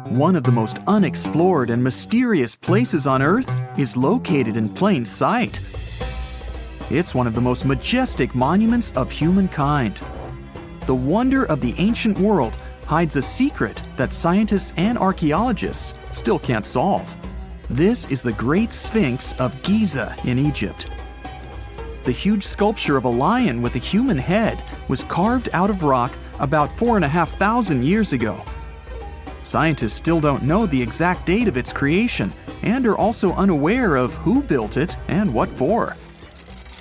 One of the most unexplored and mysterious places on Earth is located in plain sight. It's one of the most majestic monuments of humankind. The wonder of the ancient world hides a secret that scientists and archaeologists still can't solve. This is the Great Sphinx of Giza in Egypt. The huge sculpture of a lion with a human head was carved out of rock about 4,500 years ago. Scientists still don't know the exact date of its creation and are also unaware of who built it and what for.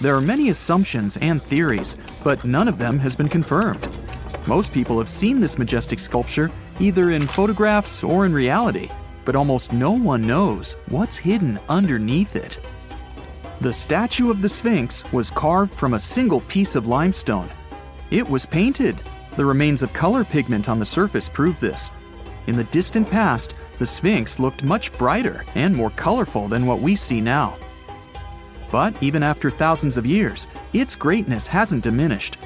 There are many assumptions and theories, but none of them has been confirmed. Most people have seen this majestic sculpture either in photographs or in reality, but almost no one knows what's hidden underneath it. The statue of the Sphinx was carved from a single piece of limestone. It was painted. The remains of color pigment on the surface prove this. In the distant past, the Sphinx looked much brighter and more colorful than what we see now. But even after thousands of years, its greatness hasn't diminished.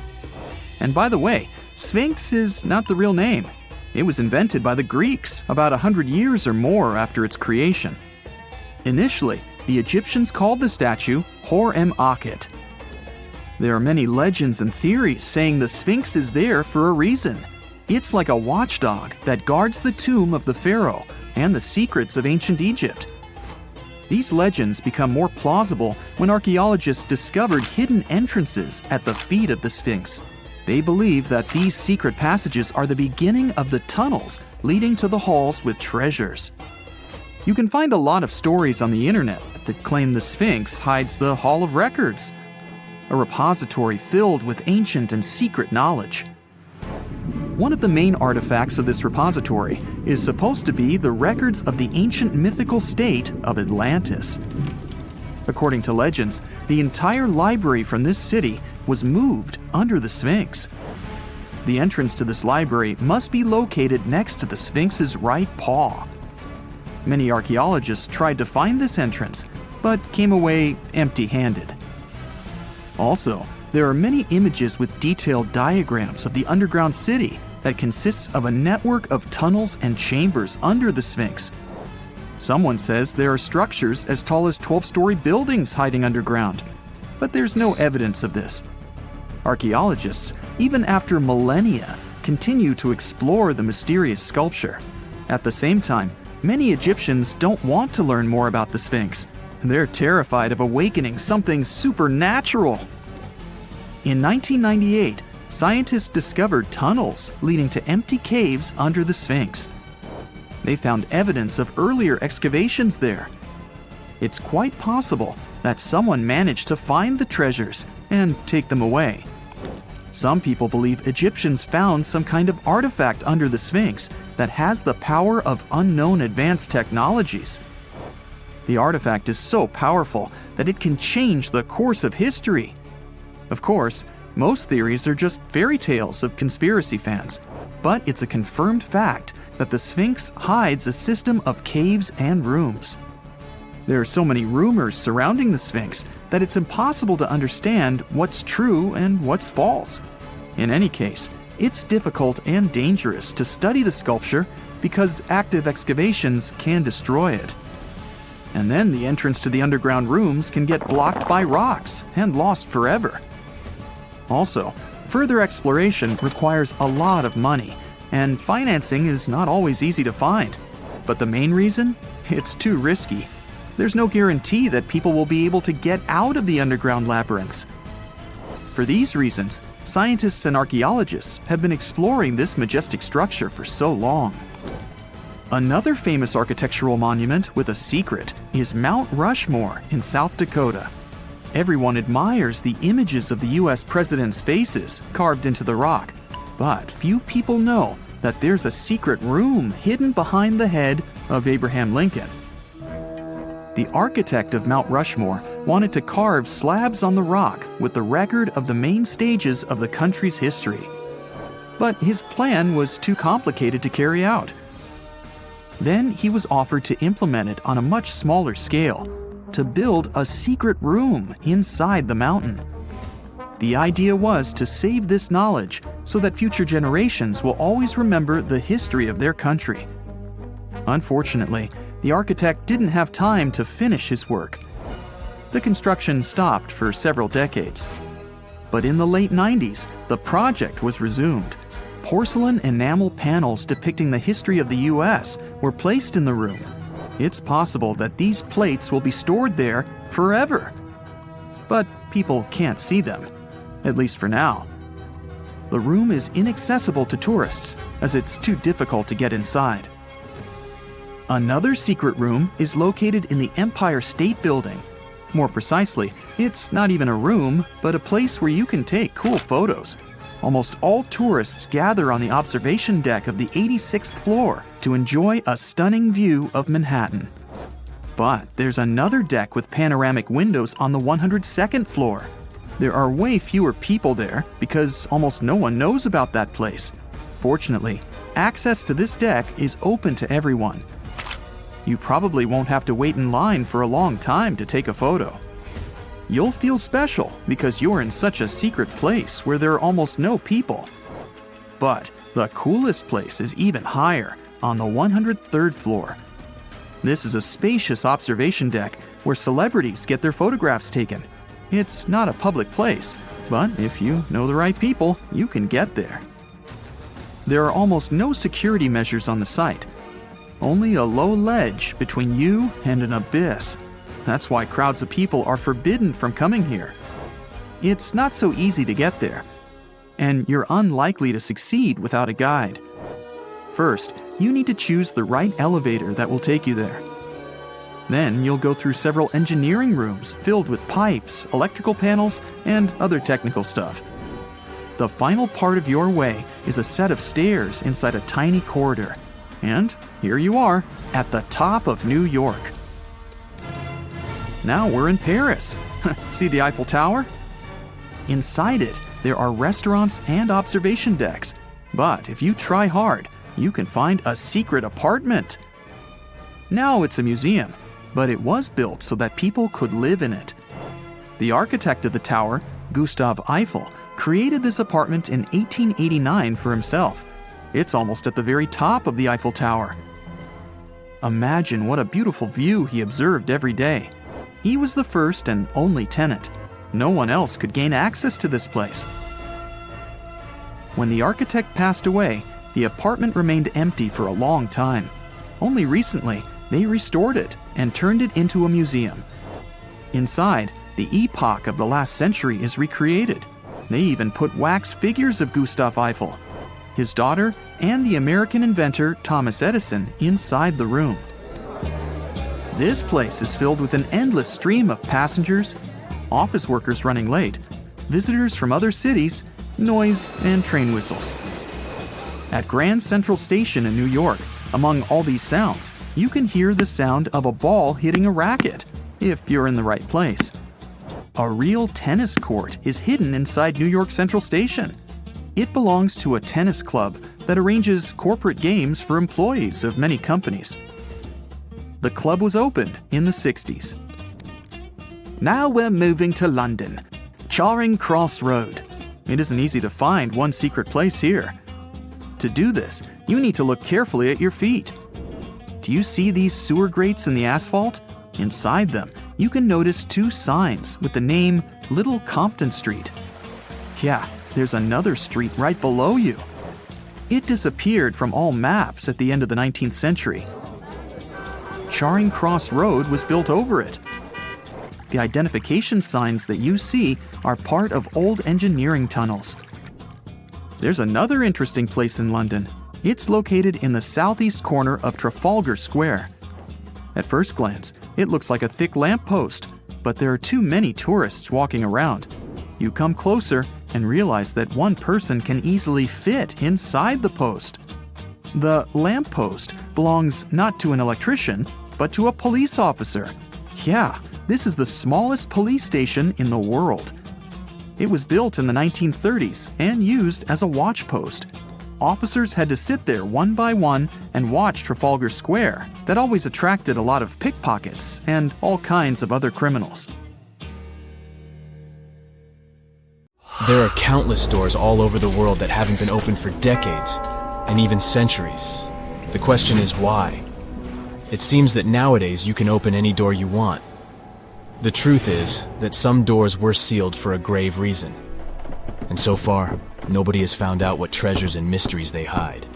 And by the way, Sphinx is not the real name. It was invented by the Greeks about 100 years or more after its creation. Initially, the Egyptians called the statue Hor-em-Akhet. There are many legends and theories saying the Sphinx is there for a reason. It's like a watchdog that guards the tomb of the pharaoh and the secrets of ancient Egypt. These legends become more plausible when archaeologists discovered hidden entrances at the feet of the Sphinx. They believe that these secret passages are the beginning of the tunnels leading to the halls with treasures. You can find a lot of stories on the internet that claim the Sphinx hides the Hall of Records, a repository filled with ancient and secret knowledge. One of the main artifacts of this repository is supposed to be the records of the ancient mythical state of Atlantis. According to legends, the entire library from this city was moved under the Sphinx. The entrance to this library must be located next to the Sphinx's right paw. Many archaeologists tried to find this entrance, but came away empty-handed. Also, there are many images with detailed diagrams of the underground city that consists of a network of tunnels and chambers under the Sphinx. Someone says there are structures as tall as 12-story buildings hiding underground, but there's no evidence of this. Archaeologists, even after millennia, continue to explore the mysterious sculpture. At the same time, many Egyptians don't want to learn more about the Sphinx. They're terrified of awakening something supernatural. In 1998, scientists discovered tunnels leading to empty caves under the Sphinx. They found evidence of earlier excavations there. It's quite possible that someone managed to find the treasures and take them away. Some people believe Egyptians found some kind of artifact under the Sphinx that has the power of unknown advanced technologies. The artifact is so powerful that it can change the course of history. Of course, most theories are just fairy tales of conspiracy fans, but it's a confirmed fact that the Sphinx hides a system of caves and rooms. There are so many rumors surrounding the Sphinx that it's impossible to understand what's true and what's false. In any case, it's difficult and dangerous to study the sculpture because active excavations can destroy it. And then the entrance to the underground rooms can get blocked by rocks and lost forever. Also, further exploration requires a lot of money, and financing is not always easy to find. But the main reason? It's too risky. There's no guarantee that people will be able to get out of the underground labyrinths. For these reasons, scientists and archaeologists have been exploring this majestic structure for so long. Another famous architectural monument with a secret is Mount Rushmore in South Dakota. Everyone admires the images of the US presidents' faces carved into the rock, but few people know that there's a secret room hidden behind the head of Abraham Lincoln. The architect of Mount Rushmore wanted to carve slabs on the rock with the record of the main stages of the country's history. But his plan was too complicated to carry out. Then he was offered to implement it on a much smaller scale, to build a secret room inside the mountain. The idea was to save this knowledge so that future generations will always remember the history of their country. Unfortunately, the architect didn't have time to finish his work. The construction stopped for several decades. But in the late 90s, the project was resumed. Porcelain enamel panels depicting the history of the US were placed in the room. It's possible that these plates will be stored there forever. But people can't see them, at least for now. The room is inaccessible to tourists as it's too difficult to get inside. Another secret room is located in the Empire State Building. More precisely, it's not even a room, but a place where you can take cool photos. Almost all tourists gather on the observation deck of the 86th floor to enjoy a stunning view of Manhattan. But there's another deck with panoramic windows on the 102nd floor. There are way fewer people there because almost no one knows about that place. Fortunately, access to this deck is open to everyone. You probably won't have to wait in line for a long time to take a photo. You'll feel special because you're in such a secret place where there are almost no people. But the coolest place is even higher, on the 103rd floor. This is a spacious observation deck where celebrities get their photographs taken. It's not a public place, but if you know the right people, you can get there. There are almost no security measures on the site. Only a low ledge between you and an abyss. That's why crowds of people are forbidden from coming here. It's not so easy to get there, and you're unlikely to succeed without a guide. First, you need to choose the right elevator that will take you there. Then you'll go through several engineering rooms filled with pipes, electrical panels, and other technical stuff. The final part of your way is a set of stairs inside a tiny corridor. And here you are, at the top of New York. Now we're in Paris. See the Eiffel Tower? Inside it, there are restaurants and observation decks. But if you try hard, you can find a secret apartment. Now it's a museum, but it was built so that people could live in it. The architect of the tower, Gustav Eiffel, created this apartment in 1889 for himself. It's almost at the very top of the Eiffel Tower. Imagine what a beautiful view he observed every day. He was the first and only tenant. No one else could gain access to this place. When the architect passed away, the apartment remained empty for a long time. Only recently, they restored it and turned it into a museum. Inside, the epoch of the last century is recreated. They even put wax figures of Gustav Eiffel, his daughter, and the American inventor Thomas Edison inside the room. This place is filled with an endless stream of passengers, office workers running late, visitors from other cities, noise, and train whistles. At Grand Central Station in New York, among all these sounds, you can hear the sound of a ball hitting a racket, if you're in the right place. A real tennis court is hidden inside New York Central Station. It belongs to a tennis club that arranges corporate games for employees of many companies. The club was opened in the 60s. Now we're moving to London, Charing Cross Road. It isn't easy to find one secret place here. To do this, you need to look carefully at your feet. Do you see these sewer grates in the asphalt? Inside them, you can notice two signs with the name Little Compton Street. Yeah, there's another street right below you. It disappeared from all maps at the end of the 19th century. Charing Cross Road was built over it. The identification signs that you see are part of old engineering tunnels. There's another interesting place in London. It's located in the southeast corner of Trafalgar Square. At first glance, it looks like a thick lamppost, but there are too many tourists walking around. You come closer and realize that one person can easily fit inside the post. The lamppost belongs not to an electrician, but to a police officer. Yeah, this is the smallest police station in the world. It was built in the 1930s and used as a watch post. Officers had to sit there one by one and watch Trafalgar Square. That always attracted a lot of pickpockets and all kinds of other criminals. There are countless stores all over the world that haven't been open for decades, and even centuries. The question is why? It seems that nowadays you can open any door you want. The truth is that some doors were sealed for a grave reason. And so far, nobody has found out what treasures and mysteries they hide.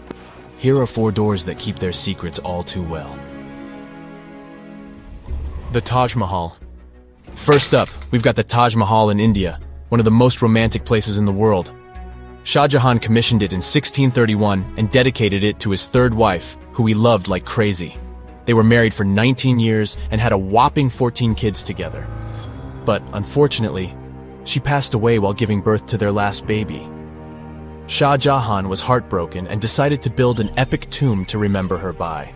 Here are 4 doors that keep their secrets all too well. The Taj Mahal. First up, we've got the Taj Mahal in India, one of the most romantic places in the world. Shah Jahan commissioned it in 1631 and dedicated it to his 3rd wife, who he loved like crazy. They were married for 19 years and had a whopping 14 kids together. But unfortunately, she passed away while giving birth to their last baby. Shah Jahan was heartbroken and decided to build an epic tomb to remember her by.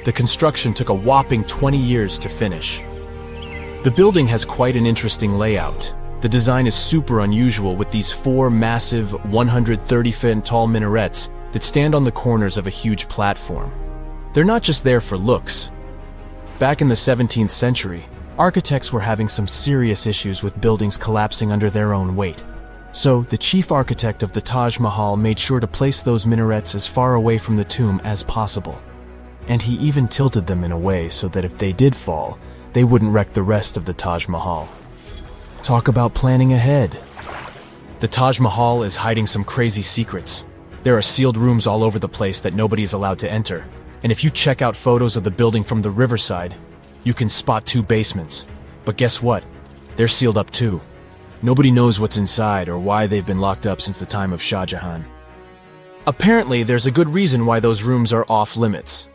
The construction took a whopping 20 years to finish. The building has quite an interesting layout. The design is super unusual with these 4 massive 130-foot tall minarets that stand on the corners of a huge platform. They're not just there for looks. Back in the 17th century, architects were having some serious issues with buildings collapsing under their own weight. So, the chief architect of the Taj Mahal made sure to place those minarets as far away from the tomb as possible. And he even tilted them in a way so that if they did fall, they wouldn't wreck the rest of the Taj Mahal. Talk about planning ahead. The Taj Mahal is hiding some crazy secrets. There are sealed rooms all over the place that nobody is allowed to enter. And if you check out photos of the building from the riverside, you can spot 2 basements. But guess what? They're sealed up too. Nobody knows what's inside or why they've been locked up since the time of Shah Jahan. Apparently, there's a good reason why those rooms are off limits.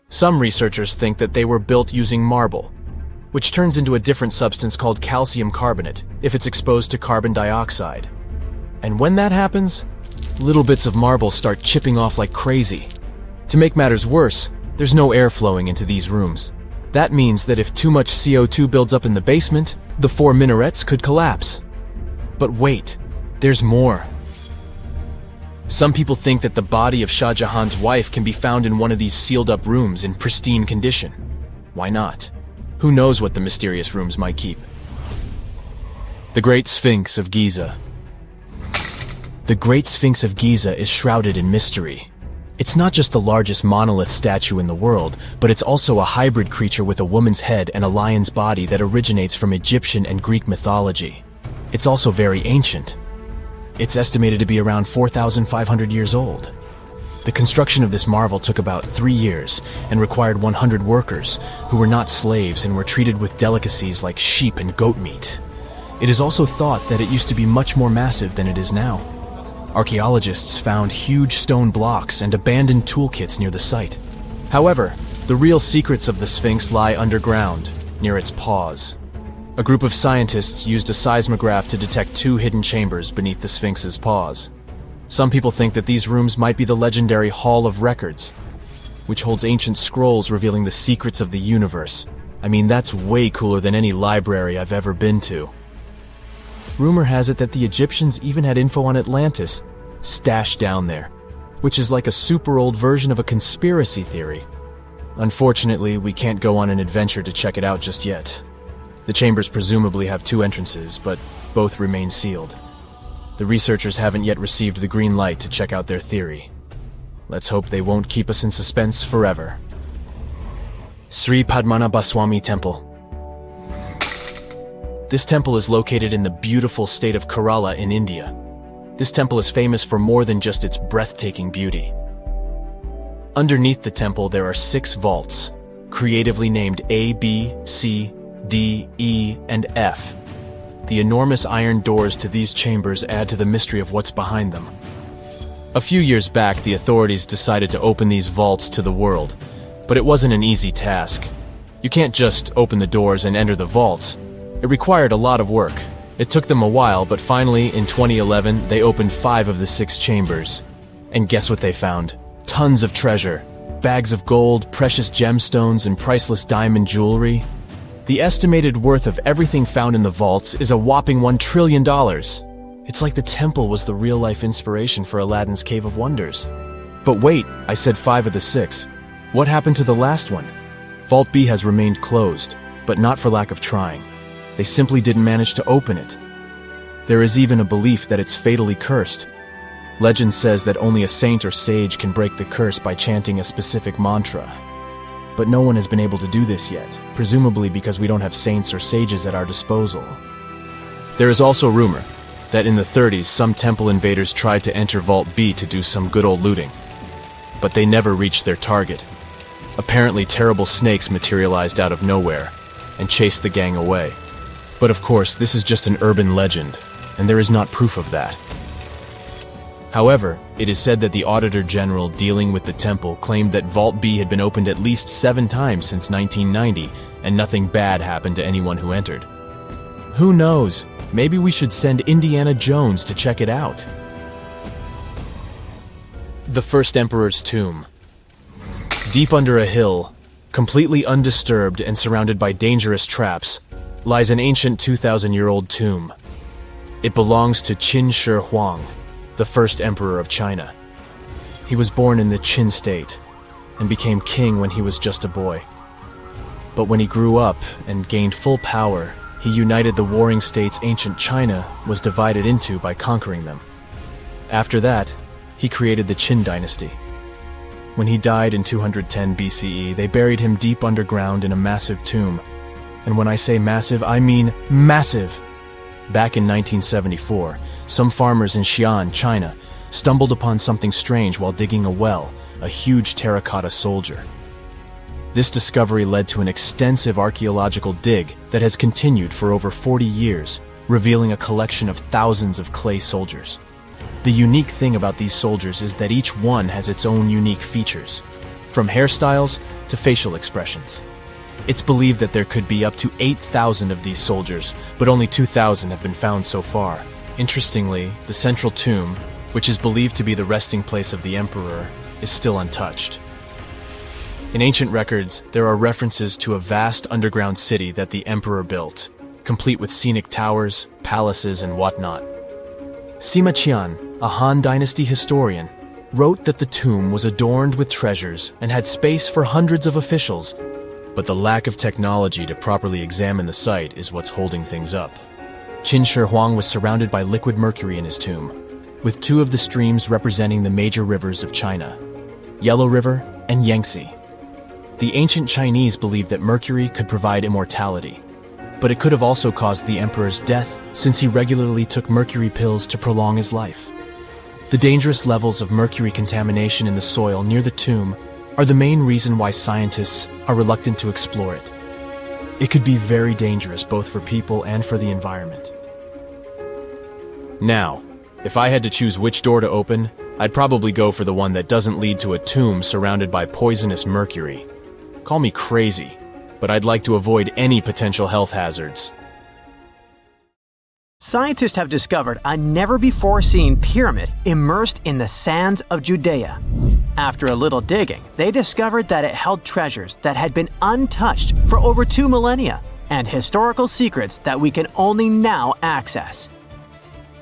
Some researchers think that they were built using marble, which turns into a different substance called calcium carbonate if it's exposed to carbon dioxide. And when that happens, little bits of marble start chipping off like crazy. To make matters worse, there's no air flowing into these rooms. That means that if too much CO2 builds up in the basement, the 4 minarets could collapse. But wait, there's more. Some people think that the body of Shah Jahan's wife can be found in one of these sealed-up rooms in pristine condition. Why not? Who knows what the mysterious rooms might keep? The Great Sphinx of Giza. The Great Sphinx of Giza is shrouded in mystery. It's not just the largest monolith statue in the world, but it's also a hybrid creature with a woman's head and a lion's body that originates from Egyptian and Greek mythology. It's also very ancient. It's estimated to be around 4,500 years old. The construction of this marvel took about 3 years and required 100 workers who were not slaves and were treated with delicacies like sheep and goat meat. It is also thought that it used to be much more massive than it is now. Archaeologists found huge stone blocks and abandoned toolkits near the site. However, the real secrets of the Sphinx lie underground, near its paws. A group of scientists used a seismograph to detect 2 hidden chambers beneath the Sphinx's paws. Some people think that these rooms might be the legendary Hall of Records, which holds ancient scrolls revealing the secrets of the universe. I mean, that's way cooler than any library I've ever been to. Rumor has it that the Egyptians even had info on Atlantis stashed down there, which is like a super old version of a conspiracy theory. Unfortunately, we can't go on an adventure to check it out just yet. The chambers presumably have 2 entrances, but both remain sealed. The researchers haven't yet received the green light to check out their theory. Let's hope they won't keep us in suspense forever. Sri Padmanabhaswamy Temple. This temple is located in the beautiful state of Kerala in India. This temple is famous for more than just its breathtaking beauty. Underneath the temple there are 6 vaults, creatively named A, B, C, D, E, and F. The enormous iron doors to these chambers add to the mystery of what's behind them. A few years back, the authorities decided to open these vaults to the world, but it wasn't an easy task. You can't just open the doors and enter the vaults. It required a lot of work. It took them a while, but finally, in 2011, they opened 5 of the 6 chambers. And guess what they found? Tons of treasure. Bags of gold, precious gemstones, and priceless diamond jewelry. The estimated worth of everything found in the vaults is a whopping $1 trillion. It's like the temple was the real-life inspiration for Aladdin's Cave of Wonders. But wait, I said 5 of the 6. What happened to the last one? Vault B has remained closed, but not for lack of trying. They simply didn't manage to open it. There is even a belief that it's fatally cursed. Legend says that only a saint or sage can break the curse by chanting a specific mantra. but no one has been able to do this yet, presumably because we don't have saints or sages at our disposal. There is also rumor that in the 30s some temple invaders tried to enter Vault B to do some good old looting, but they never reached their target. Apparently terrible snakes materialized out of nowhere and chased the gang away. But of course, this is just an urban legend, and there is not proof of that. However, it is said that the Auditor General dealing with the temple claimed that Vault B had been opened at least 7 times since 1990, and nothing bad happened to anyone who entered. Who knows? Maybe we should send Indiana Jones to check it out. The First Emperor's Tomb. Deep under a hill, completely undisturbed and surrounded by dangerous traps, lies an ancient 2,000-year-old tomb. It belongs to Qin Shi Huang, the first emperor of China. He was born in the Qin state and became king when he was just a boy. But when he grew up and gained full power, he united the warring states ancient China was divided into by conquering them. After that, he created the Qin dynasty. When he died in 210 BCE, they buried him deep underground in a massive tomb. And when I say massive, I mean massive! Back in 1974, some farmers in Xi'an, China, stumbled upon something strange while digging a well, a huge terracotta soldier. This discovery led to an extensive archaeological dig that has continued for over 40 years, revealing a collection of thousands of clay soldiers. The unique thing about these soldiers is that each one has its own unique features, from hairstyles to facial expressions. It's believed that there could be up to 8,000 of these soldiers, but only 2,000 have been found so far. Interestingly, the central tomb, which is believed to be the resting place of the emperor, is still untouched. In ancient records, there are references to a vast underground city that the emperor built, complete with scenic towers, palaces, and whatnot. Sima Qian, a Han Dynasty historian, wrote that the tomb was adorned with treasures and had space for hundreds of officials, but the lack of technology to properly examine the site is what's holding things up. Qin Shi Huang was surrounded by liquid mercury in his tomb, with 2 of the streams representing the major rivers of China, Yellow River and Yangtze. The ancient Chinese believed that mercury could provide immortality, but it could have also caused the emperor's death since he regularly took mercury pills to prolong his life. The dangerous levels of mercury contamination in the soil near the tomb are the main reason why scientists are reluctant to explore it. It could be very dangerous both for people and for the environment. Now, if I had to choose which door to open, I'd probably go for the one that doesn't lead to a tomb surrounded by poisonous mercury. Call me crazy, but I'd like to avoid any potential health hazards. Scientists have discovered a never-before-seen pyramid immersed in the sands of Judea. After a little digging, they discovered that it held treasures that had been untouched for over 2 millennia and historical secrets that we can only now access.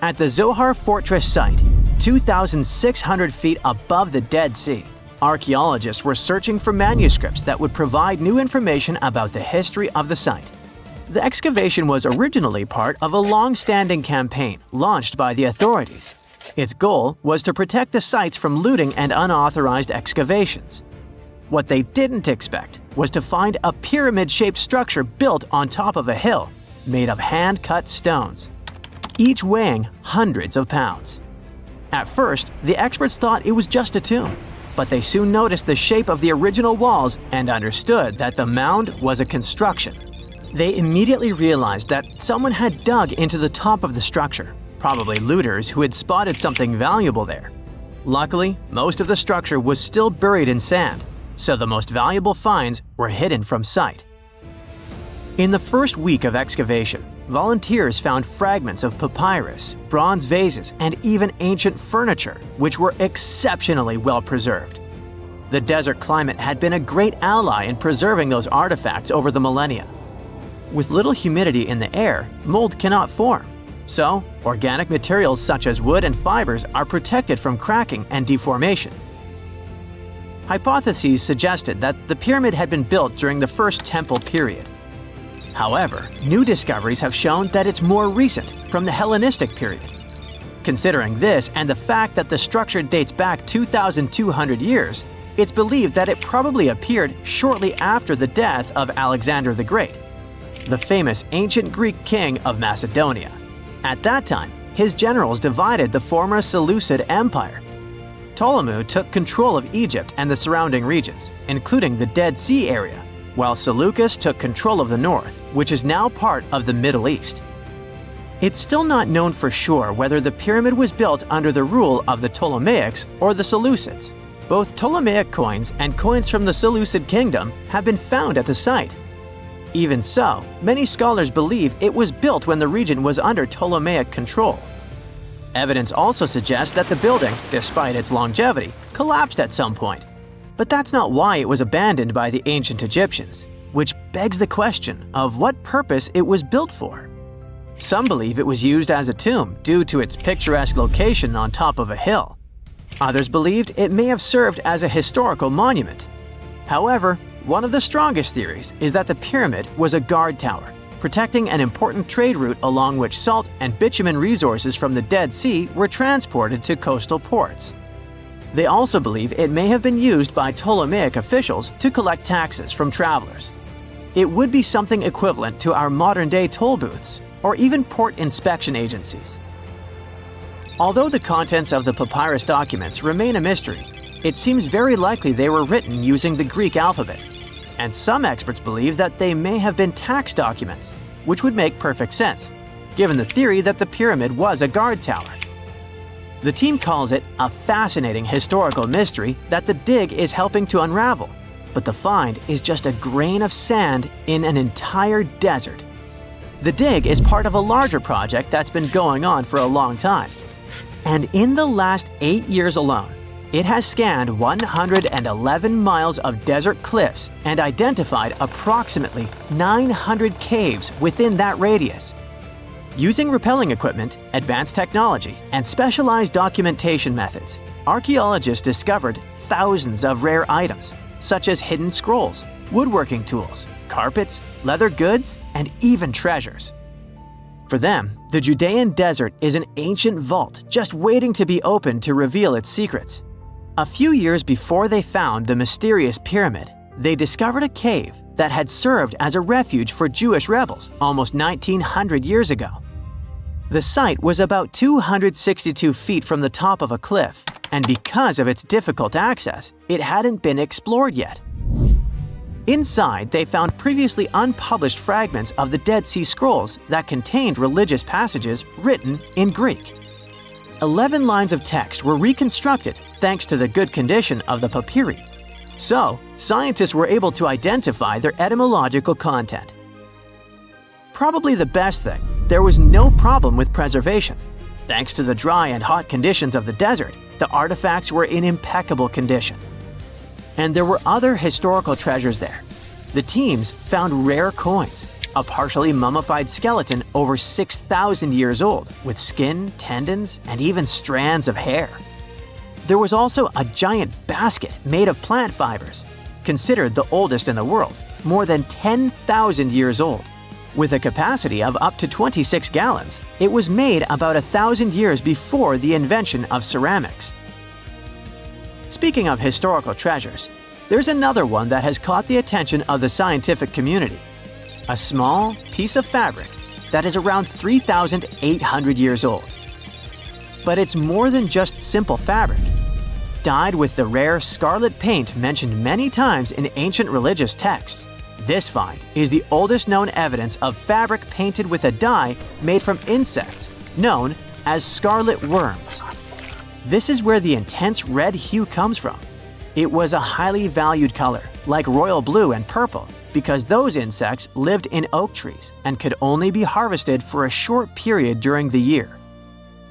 At the Zohar Fortress site, 2,600 feet above the Dead Sea, archaeologists were searching for manuscripts that would provide new information about the history of the site. The excavation was originally part of a long-standing campaign launched by the authorities. Its goal was to protect the sites from looting and unauthorized excavations. What they didn't expect was to find a pyramid-shaped structure built on top of a hill, made of hand-cut stones, each weighing hundreds of pounds. At first, the experts thought it was just a tomb, but they soon noticed the shape of the original walls and understood that the mound was a construction. They immediately realized that someone had dug into the top of the structure, probably looters who had spotted something valuable there. Luckily, most of the structure was still buried in sand, so the most valuable finds were hidden from sight. In the first week of excavation, volunteers found fragments of papyrus, bronze vases, and even ancient furniture, which were exceptionally well preserved. The desert climate had been a great ally in preserving those artifacts over the millennia. With little humidity in the air, mold cannot form. So, organic materials such as wood and fibers are protected from cracking and deformation. Hypotheses suggested that the pyramid had been built during the First Temple period. However, new discoveries have shown that it's more recent, from the Hellenistic period. Considering this and the fact that the structure dates back 2,200 years, It's believed that it probably appeared shortly after the death of Alexander the Great, the famous ancient Greek king of Macedonia. At that time, his generals divided the former Seleucid Empire. Ptolemy took control of Egypt and the surrounding regions, including the Dead Sea area, while Seleucus took control of the north, which is now part of the Middle East. It's still not known for sure whether the pyramid was built under the rule of the Ptolemaics or the Seleucids. Both Ptolemaic coins and coins from the Seleucid kingdom have been found at the site. Even so, many scholars believe it was built when the region was under Ptolemaic control. Evidence also suggests that the building, despite its longevity, collapsed at some point. But that's not why it was abandoned by the ancient Egyptians, which begs the question of what purpose it was built for. Some believe it was used as a tomb due to its picturesque location on top of a hill. Others believed it may have served as a historical monument. However, one of the strongest theories is that the pyramid was a guard tower, protecting an important trade route along which salt and bitumen resources from the Dead Sea were transported to coastal ports. They also believe it may have been used by Ptolemaic officials to collect taxes from travelers. It would be something equivalent to our modern-day toll booths, or even port inspection agencies. Although the contents of the papyrus documents remain a mystery, it seems very likely they were written using the Greek alphabet, and some experts believe that they may have been tax documents, which would make perfect sense, given the theory that the pyramid was a guard tower. The team calls it a fascinating historical mystery that the dig is helping to unravel, but the find is just a grain of sand in an entire desert. The dig is part of a larger project that's been going on for a long time. And in the last 8 years alone, it has scanned 111 miles of desert cliffs and identified approximately 900 caves within that radius. Using rappelling equipment, advanced technology, and specialized documentation methods, archaeologists discovered thousands of rare items, such as hidden scrolls, woodworking tools, carpets, leather goods, and even treasures. For them, the Judean desert is an ancient vault just waiting to be opened to reveal its secrets. A few years before they found the mysterious pyramid, they discovered a cave that had served as a refuge for Jewish rebels almost 1900 years ago. The site was about 262 feet from the top of a cliff, and because of its difficult access, it hadn't been explored yet. Inside, they found previously unpublished fragments of the Dead Sea Scrolls that contained religious passages written in Greek. 11 lines of text were reconstructed thanks to the good condition of the papyri. So, scientists were able to identify their etymological content. Probably the best thing, there was no problem with preservation. Thanks to the dry and hot conditions of the desert, the artifacts were in impeccable condition. And there were other historical treasures there. The teams found rare coins, a partially mummified skeleton over 6,000 years old, with skin, tendons, and even strands of hair. There was also a giant basket made of plant fibers, considered the oldest in the world, more than 10,000 years old. With a capacity of up to 26 gallons, it was made about 1,000 years before the invention of ceramics. Speaking of historical treasures, there's another one that has caught the attention of the scientific community. A small piece of fabric that is around 3,800 years old. But it's more than just simple fabric. Dyed with the rare scarlet paint mentioned many times in ancient religious texts, this find is the oldest known evidence of fabric painted with a dye made from insects, known as scarlet worms. This is where the intense red hue comes from. It was a highly valued color, like royal blue and purple, because those insects lived in oak trees and could only be harvested for a short period during the year.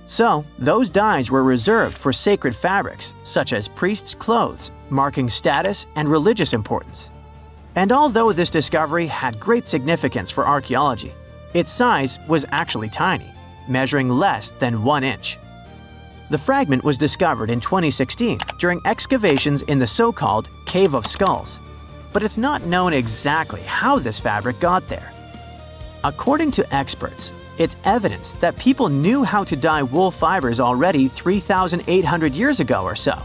So, those dyes were reserved for sacred fabrics, such as priests' clothes, marking status and religious importance. And although this discovery had great significance for archaeology, its size was actually tiny, measuring less than 1 inch. The fragment was discovered in 2016 during excavations in the so-called Cave of Skulls, but it's not known exactly how this fabric got there. According to experts, it's evidence that people knew how to dye wool fibers already 3,800 years ago or so.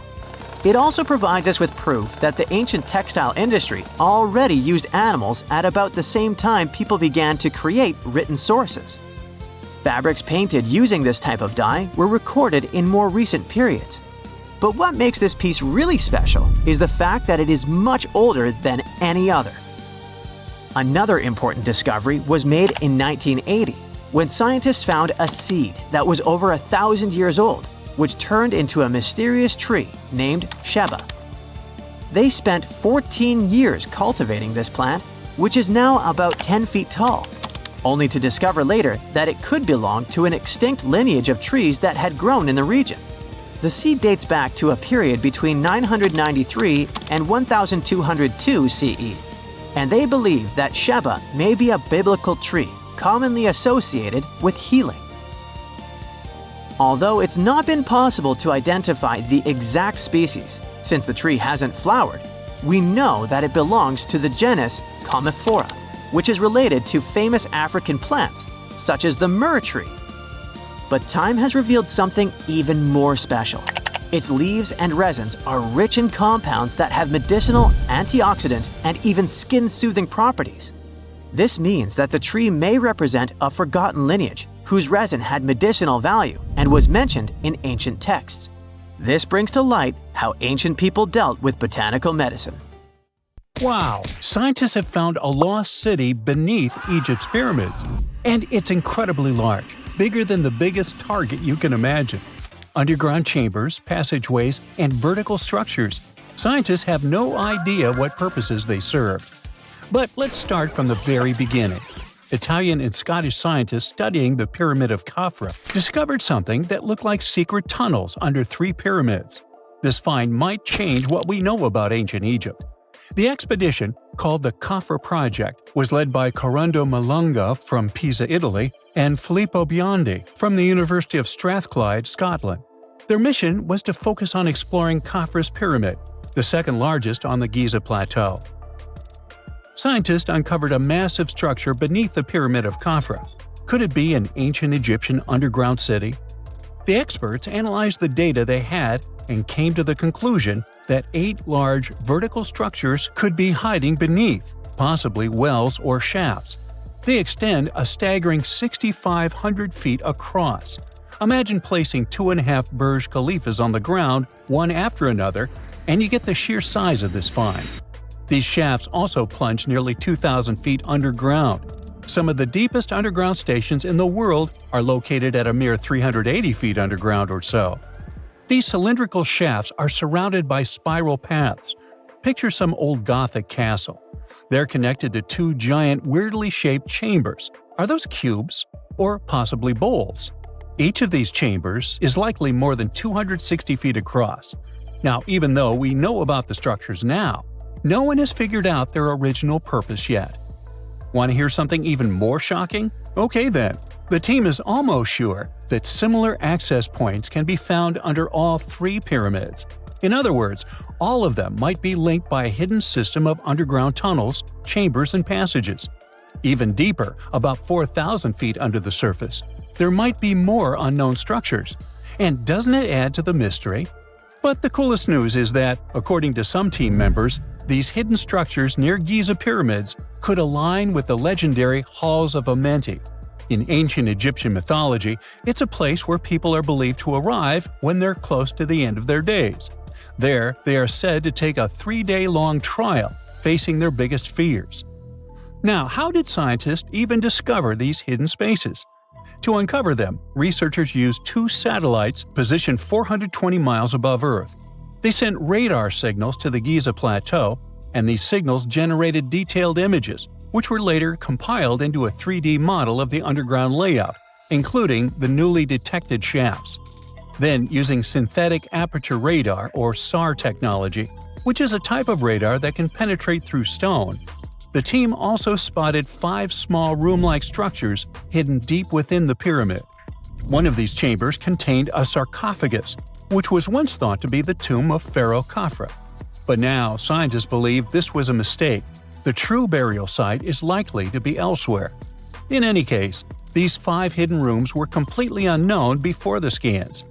It also provides us with proof that the ancient textile industry already used animals at about the same time people began to create written sources. Fabrics painted using this type of dye were recorded in more recent periods. But what makes this piece really special is the fact that it is much older than any other. Another important discovery was made in 1980, when scientists found a seed that was over 1,000 years old, which turned into a mysterious tree named Sheba. They spent 14 years cultivating this plant, which is now about 10 feet tall, only to discover later that it could belong to an extinct lineage of trees that had grown in the region. The seed dates back to a period between 993 and 1202 CE, and they believe that Sheba may be a biblical tree commonly associated with healing. Although it's not been possible to identify the exact species, since the tree hasn't flowered, we know that it belongs to the genus Commiphora, which is related to famous African plants, such as the myrrh tree. But time has revealed something even more special. Its leaves and resins are rich in compounds that have medicinal, antioxidant, and even skin-soothing properties. This means that the tree may represent a forgotten lineage whose resin had medicinal value and was mentioned in ancient texts. This brings to light how ancient people dealt with botanical medicine. Wow! Scientists have found a lost city beneath Egypt's pyramids. And it's incredibly large, bigger than the biggest target you can imagine. Underground chambers, passageways, and vertical structures. Scientists have no idea what purposes they served. But let's start from the very beginning. Italian and Scottish scientists studying the Pyramid of Khafra discovered something that looked like secret tunnels under 3 pyramids. This find might change what we know about ancient Egypt. The expedition, called the Khafra Project, was led by Corrado Malunga from Pisa, Italy, and Filippo Biondi from the University of Strathclyde, Scotland. Their mission was to focus on exploring Khafra's pyramid, the second largest on the Giza Plateau. Scientists uncovered a massive structure beneath the Pyramid of Khafra. Could it be an ancient Egyptian underground city? The experts analyzed the data they had and came to the conclusion that 8 large vertical structures could be hiding beneath, possibly wells or shafts. They extend a staggering 6,500 feet across. Imagine placing 2.5 Burj Khalifas on the ground, one after another, and you get the sheer size of this find. These shafts also plunge nearly 2,000 feet underground. Some of the deepest underground stations in the world are located at a mere 380 feet underground or so. These cylindrical shafts are surrounded by spiral paths. Picture some old Gothic castle. They're connected to 2 giant, weirdly shaped chambers. Are those cubes? Or possibly bowls? Each of these chambers is likely more than 260 feet across. Now, even though we know about the structures now, no one has figured out their original purpose yet. Want to hear something even more shocking? Okay then. The team is almost sure that similar access points can be found under all 3 pyramids. In other words, all of them might be linked by a hidden system of underground tunnels, chambers, and passages. Even deeper, about 4,000 feet under the surface, there might be more unknown structures. And doesn't it add to the mystery? But the coolest news is that, according to some team members, these hidden structures near Giza pyramids could align with the legendary Halls of Amenti. In ancient Egyptian mythology, it's a place where people are believed to arrive when they're close to the end of their days. There, they are said to take a 3-day-long trial, facing their biggest fears. Now, how did scientists even discover these hidden spaces? To uncover them, researchers used 2 satellites positioned 420 miles above Earth. They sent radar signals to the Giza Plateau, and these signals generated detailed images, which were later compiled into a 3D model of the underground layout, including the newly detected shafts. Then, using synthetic aperture radar or SAR technology, which is a type of radar that can penetrate through stone, the team also spotted 5 small room-like structures hidden deep within the pyramid. One of these chambers contained a sarcophagus, which was once thought to be the tomb of Pharaoh Khafra. But now, scientists believe this was a mistake. The true burial site is likely to be elsewhere. In any case, these 5 hidden rooms were completely unknown before the scans.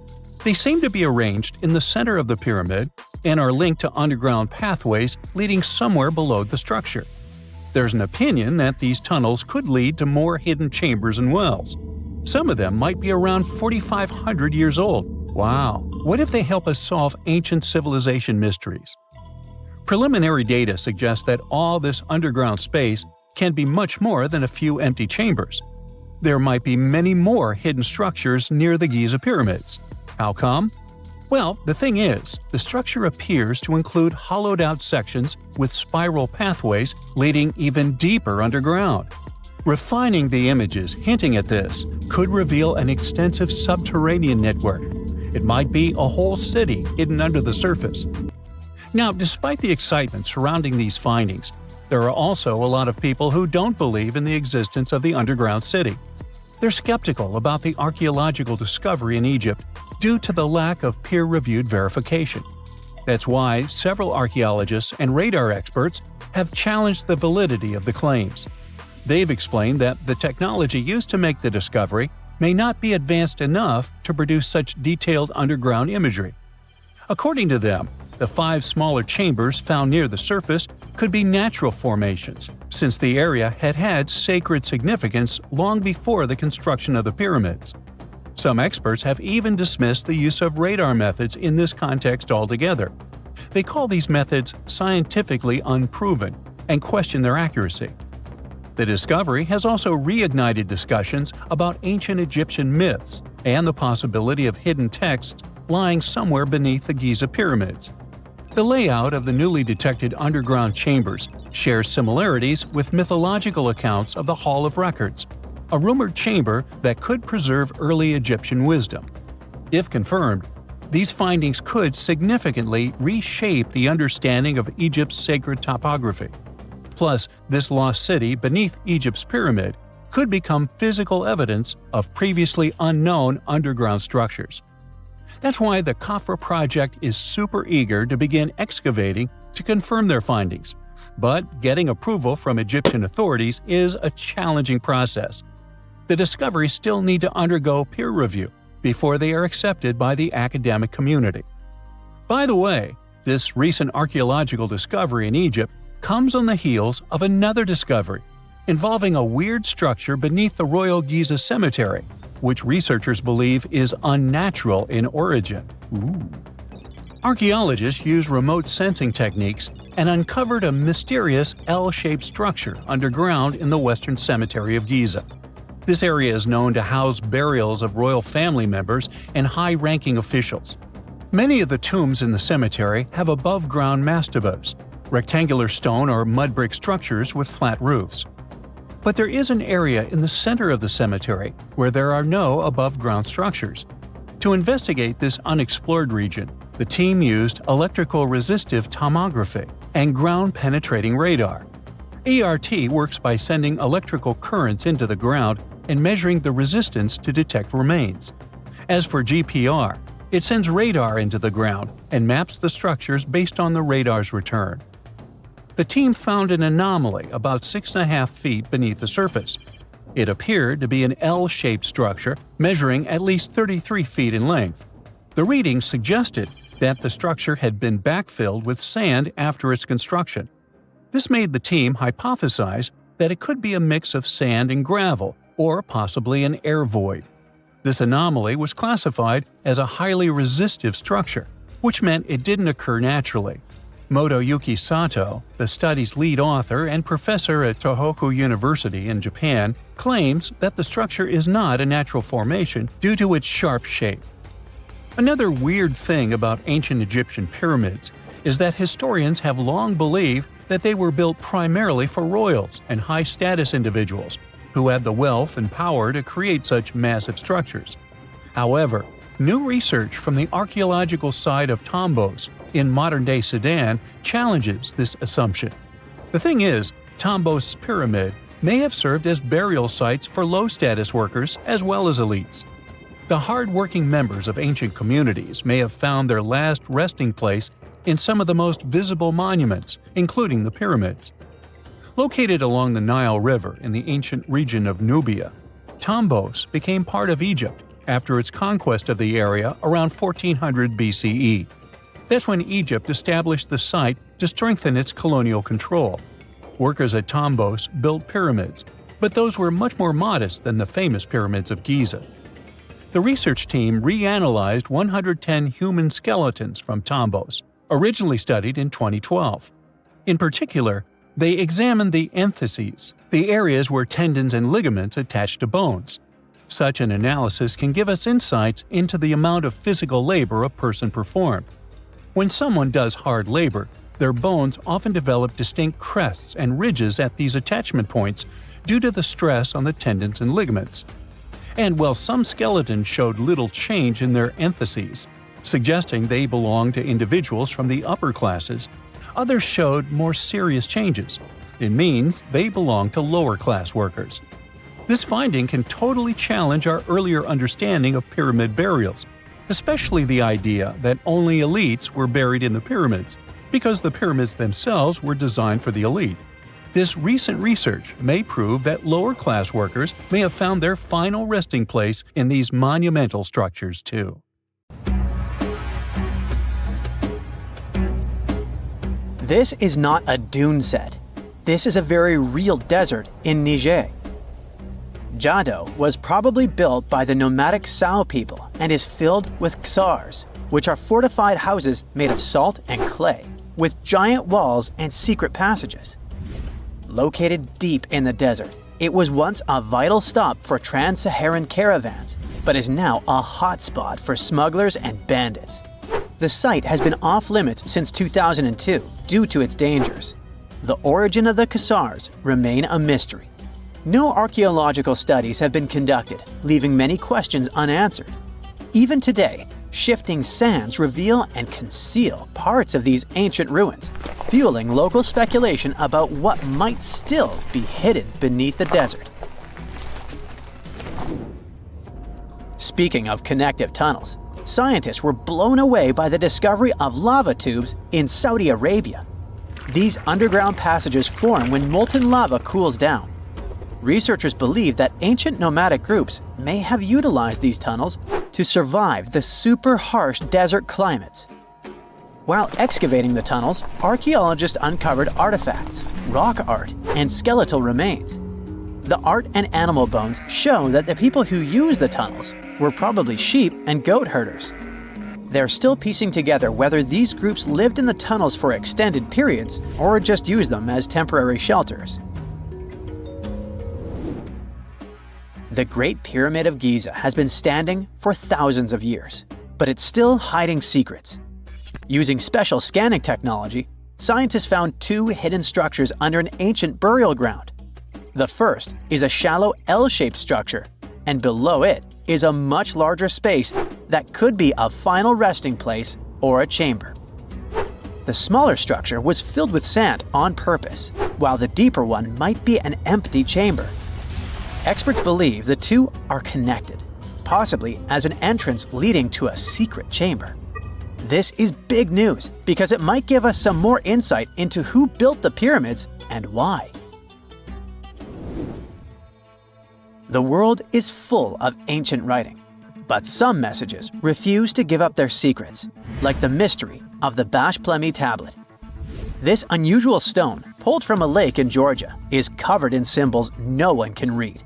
They seem to be arranged in the center of the pyramid and are linked to underground pathways leading somewhere below the structure. There's an opinion that these tunnels could lead to more hidden chambers and wells. Some of them might be around 4,500 years old. Wow! What if they help us solve ancient civilization mysteries? Preliminary data suggests that all this underground space can be much more than a few empty chambers. There might be many more hidden structures near the Giza pyramids. How come? Well, the thing is, the structure appears to include hollowed-out sections with spiral pathways leading even deeper underground. Refining the images hinting at this could reveal an extensive subterranean network. It might be a whole city hidden under the surface. Now, despite the excitement surrounding these findings, there are also a lot of people who don't believe in the existence of the underground city. They're skeptical about the archaeological discovery in Egypt due to the lack of peer-reviewed verification. That's why several archaeologists and radar experts have challenged the validity of the claims. They've explained that the technology used to make the discovery may not be advanced enough to produce such detailed underground imagery. According to them, the 5 smaller chambers found near the surface could be natural formations, since the area had had sacred significance long before the construction of the pyramids. Some experts have even dismissed the use of radar methods in this context altogether. They call these methods scientifically unproven and question their accuracy. The discovery has also reignited discussions about ancient Egyptian myths and the possibility of hidden texts lying somewhere beneath the Giza pyramids. The layout of the newly detected underground chambers shares similarities with mythological accounts of the Hall of Records, a rumored chamber that could preserve early Egyptian wisdom. If confirmed, these findings could significantly reshape the understanding of Egypt's sacred topography. Plus, this lost city beneath Egypt's pyramid could become physical evidence of previously unknown underground structures. That's why the Khafra project is super eager to begin excavating to confirm their findings. But getting approval from Egyptian authorities is a challenging process. The discoveries still need to undergo peer review before they are accepted by the academic community. By the way, this recent archaeological discovery in Egypt comes on the heels of another discovery involving a weird structure beneath the Royal Giza Cemetery, which researchers believe is unnatural in origin. Archaeologists used remote sensing techniques and uncovered a mysterious L-shaped structure underground in the Western Cemetery of Giza. This area is known to house burials of royal family members and high-ranking officials. Many of the tombs in the cemetery have above-ground mastabas, rectangular stone or mud brick structures with flat roofs. But there is an area in the center of the cemetery where there are no above-ground structures. To investigate this unexplored region, the team used electrical resistive tomography and ground-penetrating radar. ERT works by sending electrical currents into the ground and measuring the resistance to detect remains. As for GPR, it sends radar into the ground and maps the structures based on the radar's return. The team found an anomaly about 6.5 feet beneath the surface. It appeared to be an L-shaped structure measuring at least 33 feet in length. The readings suggested that the structure had been backfilled with sand after its construction. This made the team hypothesize that it could be a mix of sand and gravel, or possibly an air void. This anomaly was classified as a highly resistive structure, which meant it didn't occur naturally. Motoyuki Sato, the study's lead author and professor at Tohoku University in Japan, claims that the structure is not a natural formation due to its sharp shape. Another weird thing about ancient Egyptian pyramids is that historians have long believed that they were built primarily for royals and high-status individuals who had the wealth and power to create such massive structures. However, new research from the archaeological site of Tombos in modern-day Sudan challenges this assumption. The thing is, Tombos' pyramid may have served as burial sites for low-status workers as well as elites. The hard-working members of ancient communities may have found their last resting place in some of the most visible monuments, including the pyramids. Located along the Nile River in the ancient region of Nubia, Tombos became part of Egypt after its conquest of the area around 1400 BCE. That's when Egypt established the site to strengthen its colonial control. Workers at Tombos built pyramids, but those were much more modest than the famous pyramids of Giza. The research team reanalyzed 110 human skeletons from Tombos, originally studied in 2012. In particular, they examined the entheses, the areas where tendons and ligaments attach to bones. Such an analysis can give us insights into the amount of physical labor a person performed. When someone does hard labor, their bones often develop distinct crests and ridges at these attachment points due to the stress on the tendons and ligaments. And while some skeletons showed little change in their entheses, suggesting they belonged to individuals from the upper classes, others showed more serious changes. It means they belong to lower-class workers. This finding can totally challenge our earlier understanding of pyramid burials, especially the idea that only elites were buried in the pyramids, because the pyramids themselves were designed for the elite. This recent research may prove that lower-class workers may have found their final resting place in these monumental structures too. This is not a dune set. This is a very real desert in Niger. Jado was probably built by the nomadic Sao people and is filled with ksars, which are fortified houses made of salt and clay, with giant walls and secret passages. Located deep in the desert, it was once a vital stop for trans-Saharan caravans, but is now a hotspot for smugglers and bandits. The site has been off-limits since 2002 due to its dangers. The origin of the ksars remain a mystery. No archaeological studies have been conducted, leaving many questions unanswered. Even today, shifting sands reveal and conceal parts of these ancient ruins, fueling local speculation about what might still be hidden beneath the desert. Speaking of connective tunnels, scientists were blown away by the discovery of lava tubes in Saudi Arabia. These underground passages form when molten lava cools down. Researchers believe that ancient nomadic groups may have utilized these tunnels to survive the super harsh desert climates. While excavating the tunnels, archaeologists uncovered artifacts, rock art, and skeletal remains. The art and animal bones show that the people who used the tunnels were probably sheep and goat herders. They're still piecing together whether these groups lived in the tunnels for extended periods or just used them as temporary shelters. The Great Pyramid of Giza has been standing for thousands of years, but it's still hiding secrets. Using special scanning technology, scientists found two hidden structures under an ancient burial ground. The first is a shallow L-shaped structure, and below it is a much larger space that could be a final resting place or a chamber. The smaller structure was filled with sand on purpose, while the deeper one might be an empty chamber. Experts believe the two are connected, possibly as an entrance leading to a secret chamber. This is big news because it might give us some more insight into who built the pyramids and why. The world is full of ancient writing, but some messages refuse to give up their secrets, like the mystery of the Bash Plemi tablet. This unusual stone, pulled from a lake in Georgia, is covered in symbols no one can read.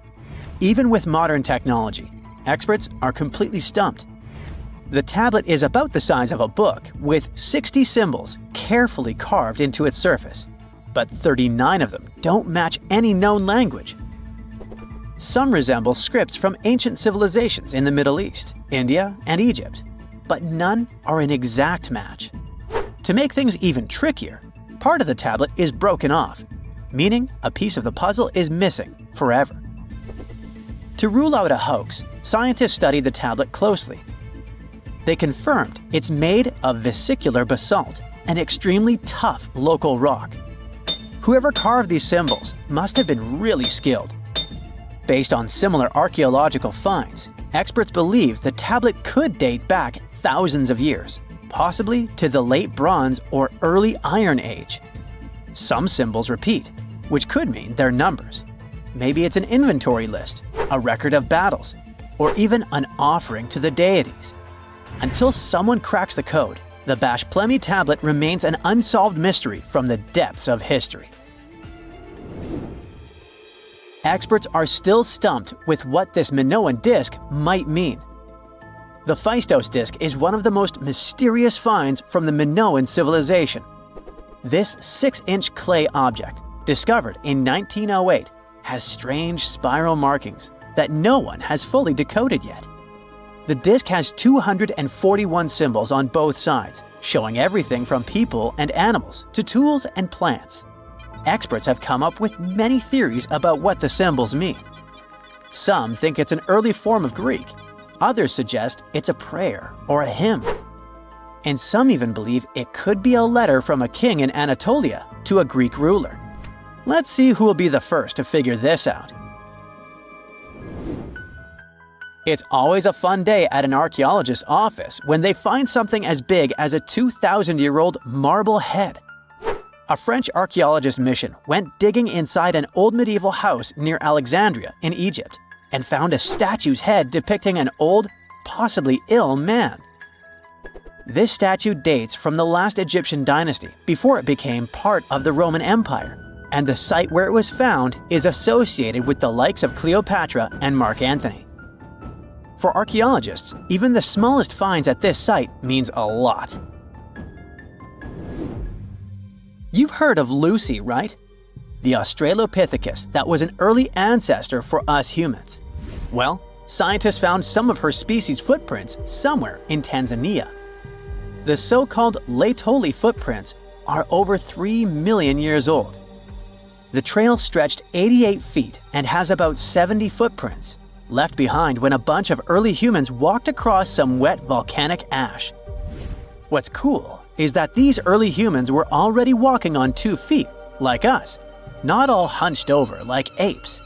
Even with modern technology, experts are completely stumped. The tablet is about the size of a book, with 60 symbols carefully carved into its surface, but 39 of them don't match any known language. Some resemble scripts from ancient civilizations in the Middle East, India, and Egypt, but none are an exact match. To make things even trickier, part of the tablet is broken off, meaning a piece of the puzzle is missing forever. To rule out a hoax, scientists studied the tablet closely. They confirmed it's made of vesicular basalt, an extremely tough local rock. Whoever carved these symbols must have been really skilled. Based on similar archaeological finds, experts believe the tablet could date back thousands of years, possibly to the late Bronze or early Iron Age. Some symbols repeat, which could mean they're numbers. Maybe it's an inventory list, a record of battles, or even an offering to the deities. Until someone cracks the code, the Bashplemi tablet remains an unsolved mystery from the depths of history. Experts are still stumped with what this Minoan disc might mean. The Phaistos disc is one of the most mysterious finds from the Minoan civilization. This 6-inch clay object, discovered in 1908, has strange spiral markings that no one has fully decoded yet. The disc has 241 symbols on both sides, showing everything from people and animals to tools and plants. Experts have come up with many theories about what the symbols mean. Some think it's an early form of Greek. Others suggest it's a prayer or a hymn. And some even believe it could be a letter from a king in Anatolia to a Greek ruler. Let's see who will be the first to figure this out. It's always a fun day at an archaeologist's office when they find something as big as a 2,000-year-old marble head. A French archaeologist mission went digging inside an old medieval house near Alexandria in Egypt and found a statue's head depicting an old, possibly ill man. This statue dates from the last Egyptian dynasty before it became part of the Roman Empire, and the site where it was found is associated with the likes of Cleopatra and Mark Antony. For archaeologists, even the smallest finds at this site means a lot. You've heard of Lucy, right? The Australopithecus that was an early ancestor for us humans. Well, scientists found some of her species' footprints somewhere in Tanzania. The so-called Laetoli footprints are over 3 million years old. The trail stretched 88 feet and has about 70 footprints, left behind when a bunch of early humans walked across some wet volcanic ash. What's cool is that these early humans were already walking on 2 feet, like us, not all hunched over like apes.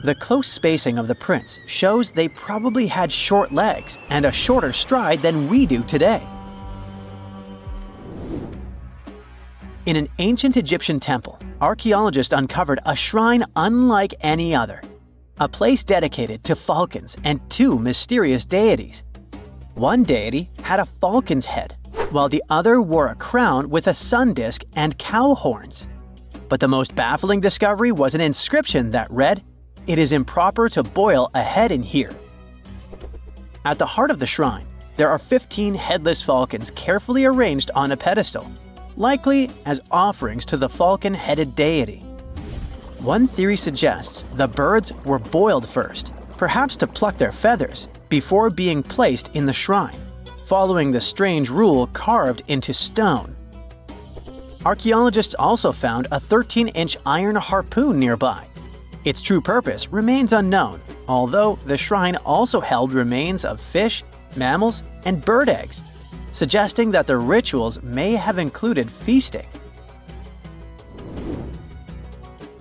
The close spacing of the prints shows they probably had short legs and a shorter stride than we do today. In an ancient Egyptian temple, archaeologists uncovered a shrine unlike any other, a place dedicated to falcons and 2 mysterious deities. One deity had a falcon's head, while the other wore a crown with a sun disk and cow horns. But the most baffling discovery was an inscription that read, "It is improper to boil a head in here." At the heart of the shrine, there are 15 headless falcons carefully arranged on a pedestal, likely as offerings to the falcon-headed deity. One theory suggests the birds were boiled first, perhaps to pluck their feathers, before being placed in the shrine, following the strange rule carved into stone. Archaeologists also found a 13-inch iron harpoon nearby. Its true purpose remains unknown, although the shrine also held remains of fish, mammals, and bird eggs, suggesting that the rituals may have included feasting.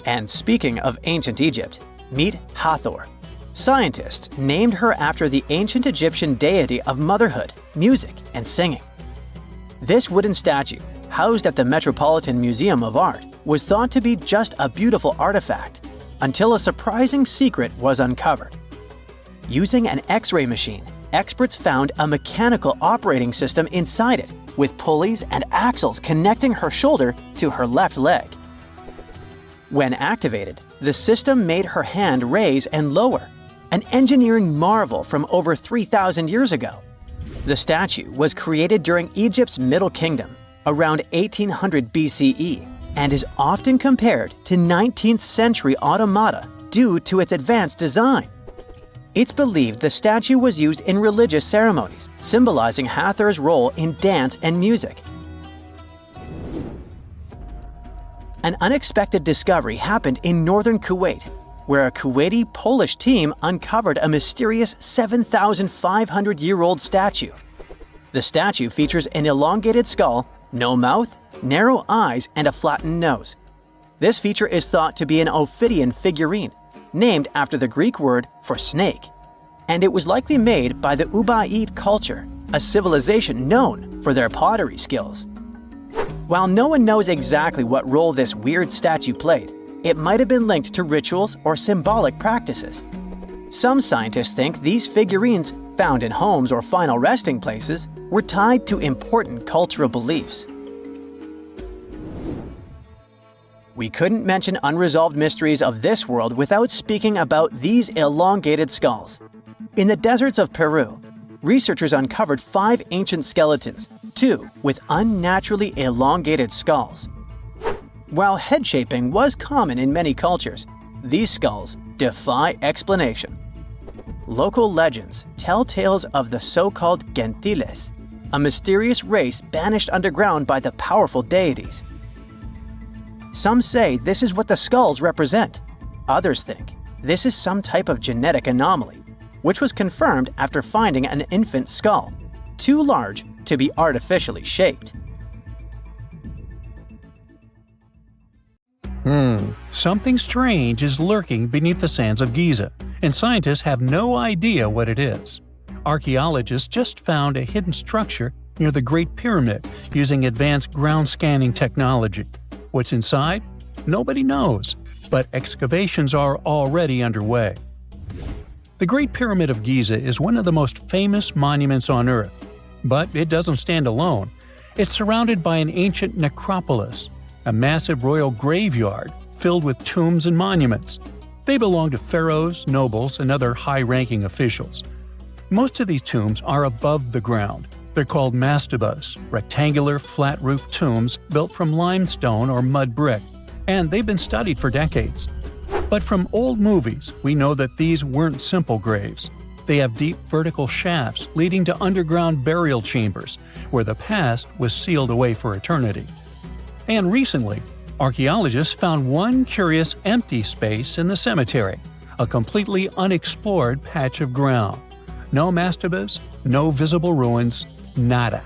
And speaking of ancient Egypt, meet Hathor. Scientists named her after the ancient Egyptian deity of motherhood, music, and singing. This wooden statue, housed at the Metropolitan Museum of Art, was thought to be just a beautiful artifact, until a surprising secret was uncovered. Using an X-ray machine, experts found a mechanical operating system inside it, with pulleys and axles connecting her shoulder to her left leg. When activated, the system made her hand raise and lower, an engineering marvel from over 3,000 years ago. The statue was created during Egypt's Middle Kingdom, around 1800 BCE, and is often compared to 19th century automata due to its advanced design. It's believed the statue was used in religious ceremonies, symbolizing Hathor's role in dance and music. An unexpected discovery happened in northern Kuwait, where a Kuwaiti-Polish team uncovered a mysterious 7,500-year-old statue. The statue features an elongated skull, no mouth, narrow eyes, and a flattened nose. This feature is thought to be an Ophidian figurine, named after the Greek word for snake, and it was likely made by the Ubaid culture, a civilization known for their pottery skills. While no one knows exactly what role this weird statue played, it might have been linked to rituals or symbolic practices. Some scientists think these figurines, found in homes or final resting places, were tied to important cultural beliefs. We couldn't mention unresolved mysteries of this world without speaking about these elongated skulls. In the deserts of Peru, researchers uncovered 5 ancient skeletons, 2 with unnaturally elongated skulls. While head shaping was common in many cultures, these skulls defy explanation. Local legends tell tales of the so-called gentiles, a mysterious race banished underground by the powerful deities. Some say this is what the skulls represent. Others think this is some type of genetic anomaly, which was confirmed after finding an infant skull, too large to be artificially shaped. Something strange is lurking beneath the sands of Giza, and scientists have no idea what it is. Archaeologists just found a hidden structure near the Great Pyramid using advanced ground scanning technology. What's inside? Nobody knows, but excavations are already underway. The Great Pyramid of Giza is one of the most famous monuments on Earth, but it doesn't stand alone. It's surrounded by an ancient necropolis, a massive royal graveyard filled with tombs and monuments. They belong to pharaohs, nobles, and other high-ranking officials. Most of these tombs are above the ground. They're called mastabas, rectangular, flat-roofed tombs built from limestone or mud brick, and they've been studied for decades. But from old movies, we know that these weren't simple graves. They have deep vertical shafts leading to underground burial chambers, where the past was sealed away for eternity. And recently, archaeologists found one curious empty space in the cemetery, a completely unexplored patch of ground. No mastabas, no visible ruins, nada.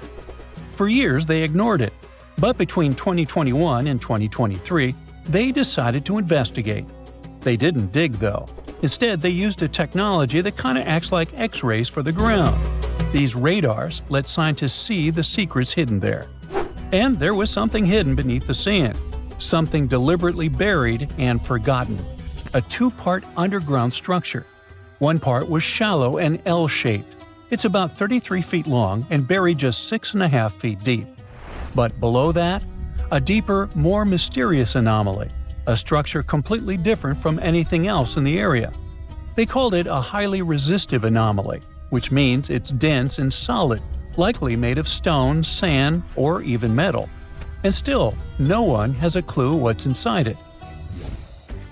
For years they ignored it, but between 2021 and 2023, they decided to investigate. They didn't dig though. Instead, they used a technology that kind of acts like X-rays for the ground. These radars let scientists see the secrets hidden there. And there was something hidden beneath the sand, something deliberately buried and forgotten. A 2-part underground structure. One part was shallow and L-shaped. It's about 33 feet long and buried just 6.5 feet deep. But below that, a deeper, more mysterious anomaly, a structure completely different from anything else in the area. They called it a highly resistive anomaly, which means it's dense and solid, likely made of stone, sand, or even metal. And still, no one has a clue what's inside it.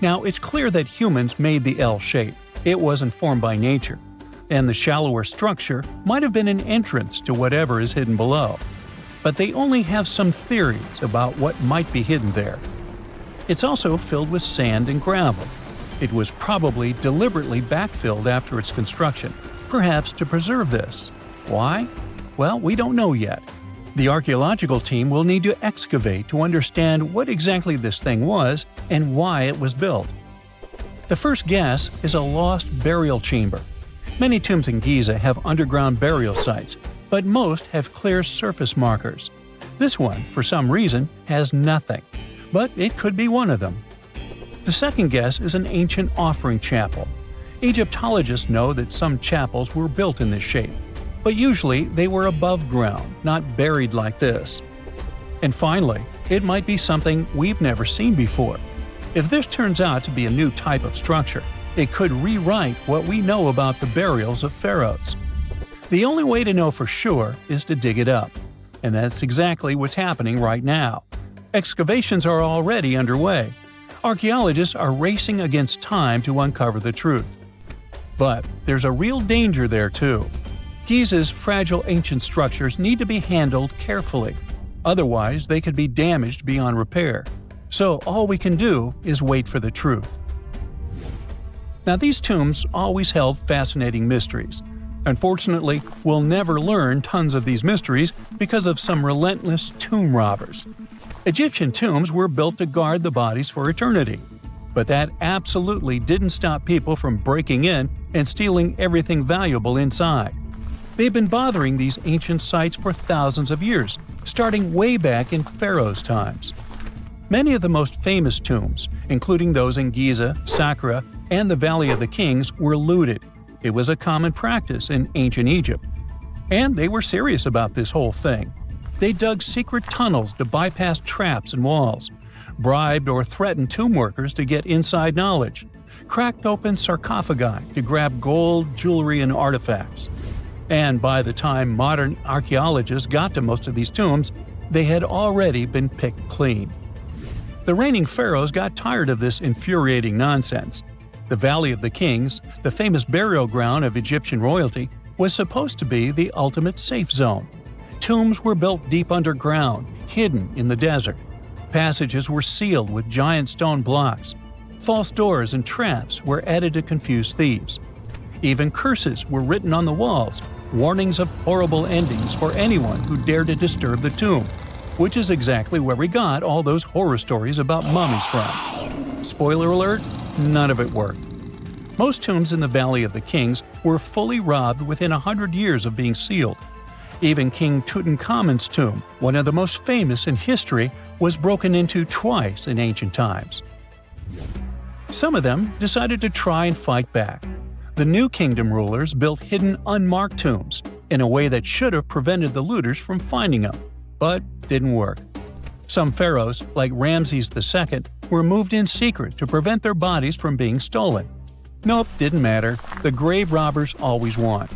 Now, it's clear that humans made the L shape. It wasn't formed by nature. And the shallower structure might have been an entrance to whatever is hidden below. But they only have some theories about what might be hidden there. It's also filled with sand and gravel. It was probably deliberately backfilled after its construction, perhaps to preserve this. Why? Well, we don't know yet. The archaeological team will need to excavate to understand what exactly this thing was and why it was built. The first guess is a lost burial chamber. Many tombs in Giza have underground burial sites, but most have clear surface markers. This one, for some reason, has nothing, but it could be one of them. The second guess is an ancient offering chapel. Egyptologists know that some chapels were built in this shape, but usually they were above ground, not buried like this. And finally, it might be something we've never seen before. If this turns out to be a new type of structure, it could rewrite what we know about the burials of pharaohs. The only way to know for sure is to dig it up, and that's exactly what's happening right now. Excavations are already underway. Archaeologists are racing against time to uncover the truth. But there's a real danger there too. Giza's fragile ancient structures need to be handled carefully. Otherwise, they could be damaged beyond repair. So all we can do is wait for the truth. Now, these tombs always held fascinating mysteries. Unfortunately, we'll never learn tons of these mysteries because of some relentless tomb robbers. Egyptian tombs were built to guard the bodies for eternity. But that absolutely didn't stop people from breaking in and stealing everything valuable inside. They've been bothering these ancient sites for thousands of years, starting way back in Pharaoh's times. Many of the most famous tombs, including those in Giza, Saqqara, and the Valley of the Kings, were looted. It was a common practice in ancient Egypt. And they were serious about this whole thing. They dug secret tunnels to bypass traps and walls, bribed or threatened tomb workers to get inside knowledge, cracked open sarcophagi to grab gold, jewelry, and artifacts. And by the time modern archaeologists got to most of these tombs, they had already been picked clean. The reigning pharaohs got tired of this infuriating nonsense. The Valley of the Kings, the famous burial ground of Egyptian royalty, was supposed to be the ultimate safe zone. Tombs were built deep underground, hidden in the desert. Passages were sealed with giant stone blocks. False doors and traps were added to confuse thieves. Even curses were written on the walls, warnings of horrible endings for anyone who dared to disturb the tomb, which is exactly where we got all those horror stories about mummies from. Spoiler alert, none of it worked. Most tombs in the Valley of the Kings were fully robbed within 100 years of being sealed. Even King Tutankhamun's tomb, one of the most famous in history, was broken into twice in ancient times. Some of them decided to try and fight back. The New Kingdom rulers built hidden unmarked tombs in a way that should have prevented the looters from finding them, but didn't work. Some pharaohs, like Ramses II, were moved in secret to prevent their bodies from being stolen. Nope, didn't matter. The grave robbers always won.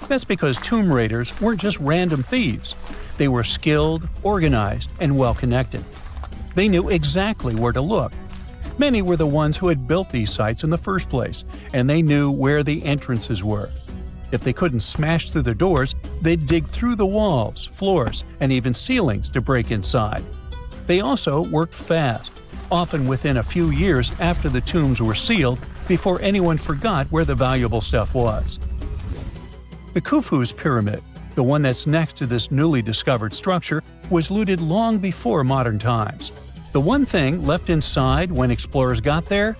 That's because tomb raiders weren't just random thieves. They were skilled, organized, and well-connected. They knew exactly where to look. Many were the ones who had built these sites in the first place, and they knew where the entrances were. If they couldn't smash through the doors, they'd dig through the walls, floors, and even ceilings to break inside. They also worked fast, often within a few years after the tombs were sealed, before anyone forgot where the valuable stuff was. The Khufu's pyramid, the one that's next to this newly discovered structure, was looted long before modern times. The one thing left inside when explorers got there?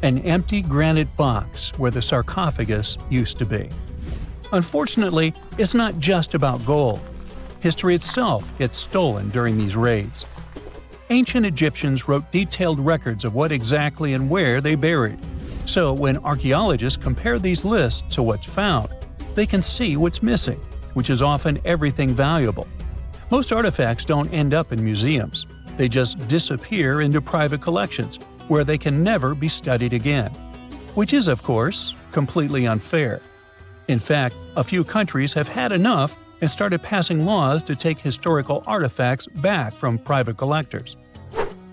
An empty granite box where the sarcophagus used to be. Unfortunately, it's not just about gold. History itself gets stolen during these raids. Ancient Egyptians wrote detailed records of what exactly and where they buried. So when archaeologists compare these lists to what's found, they can see what's missing, which is often everything valuable. Most artifacts don't end up in museums. They just disappear into private collections, where they can never be studied again. Which is, of course, completely unfair. In fact, a few countries have had enough and started passing laws to take historical artifacts back from private collectors.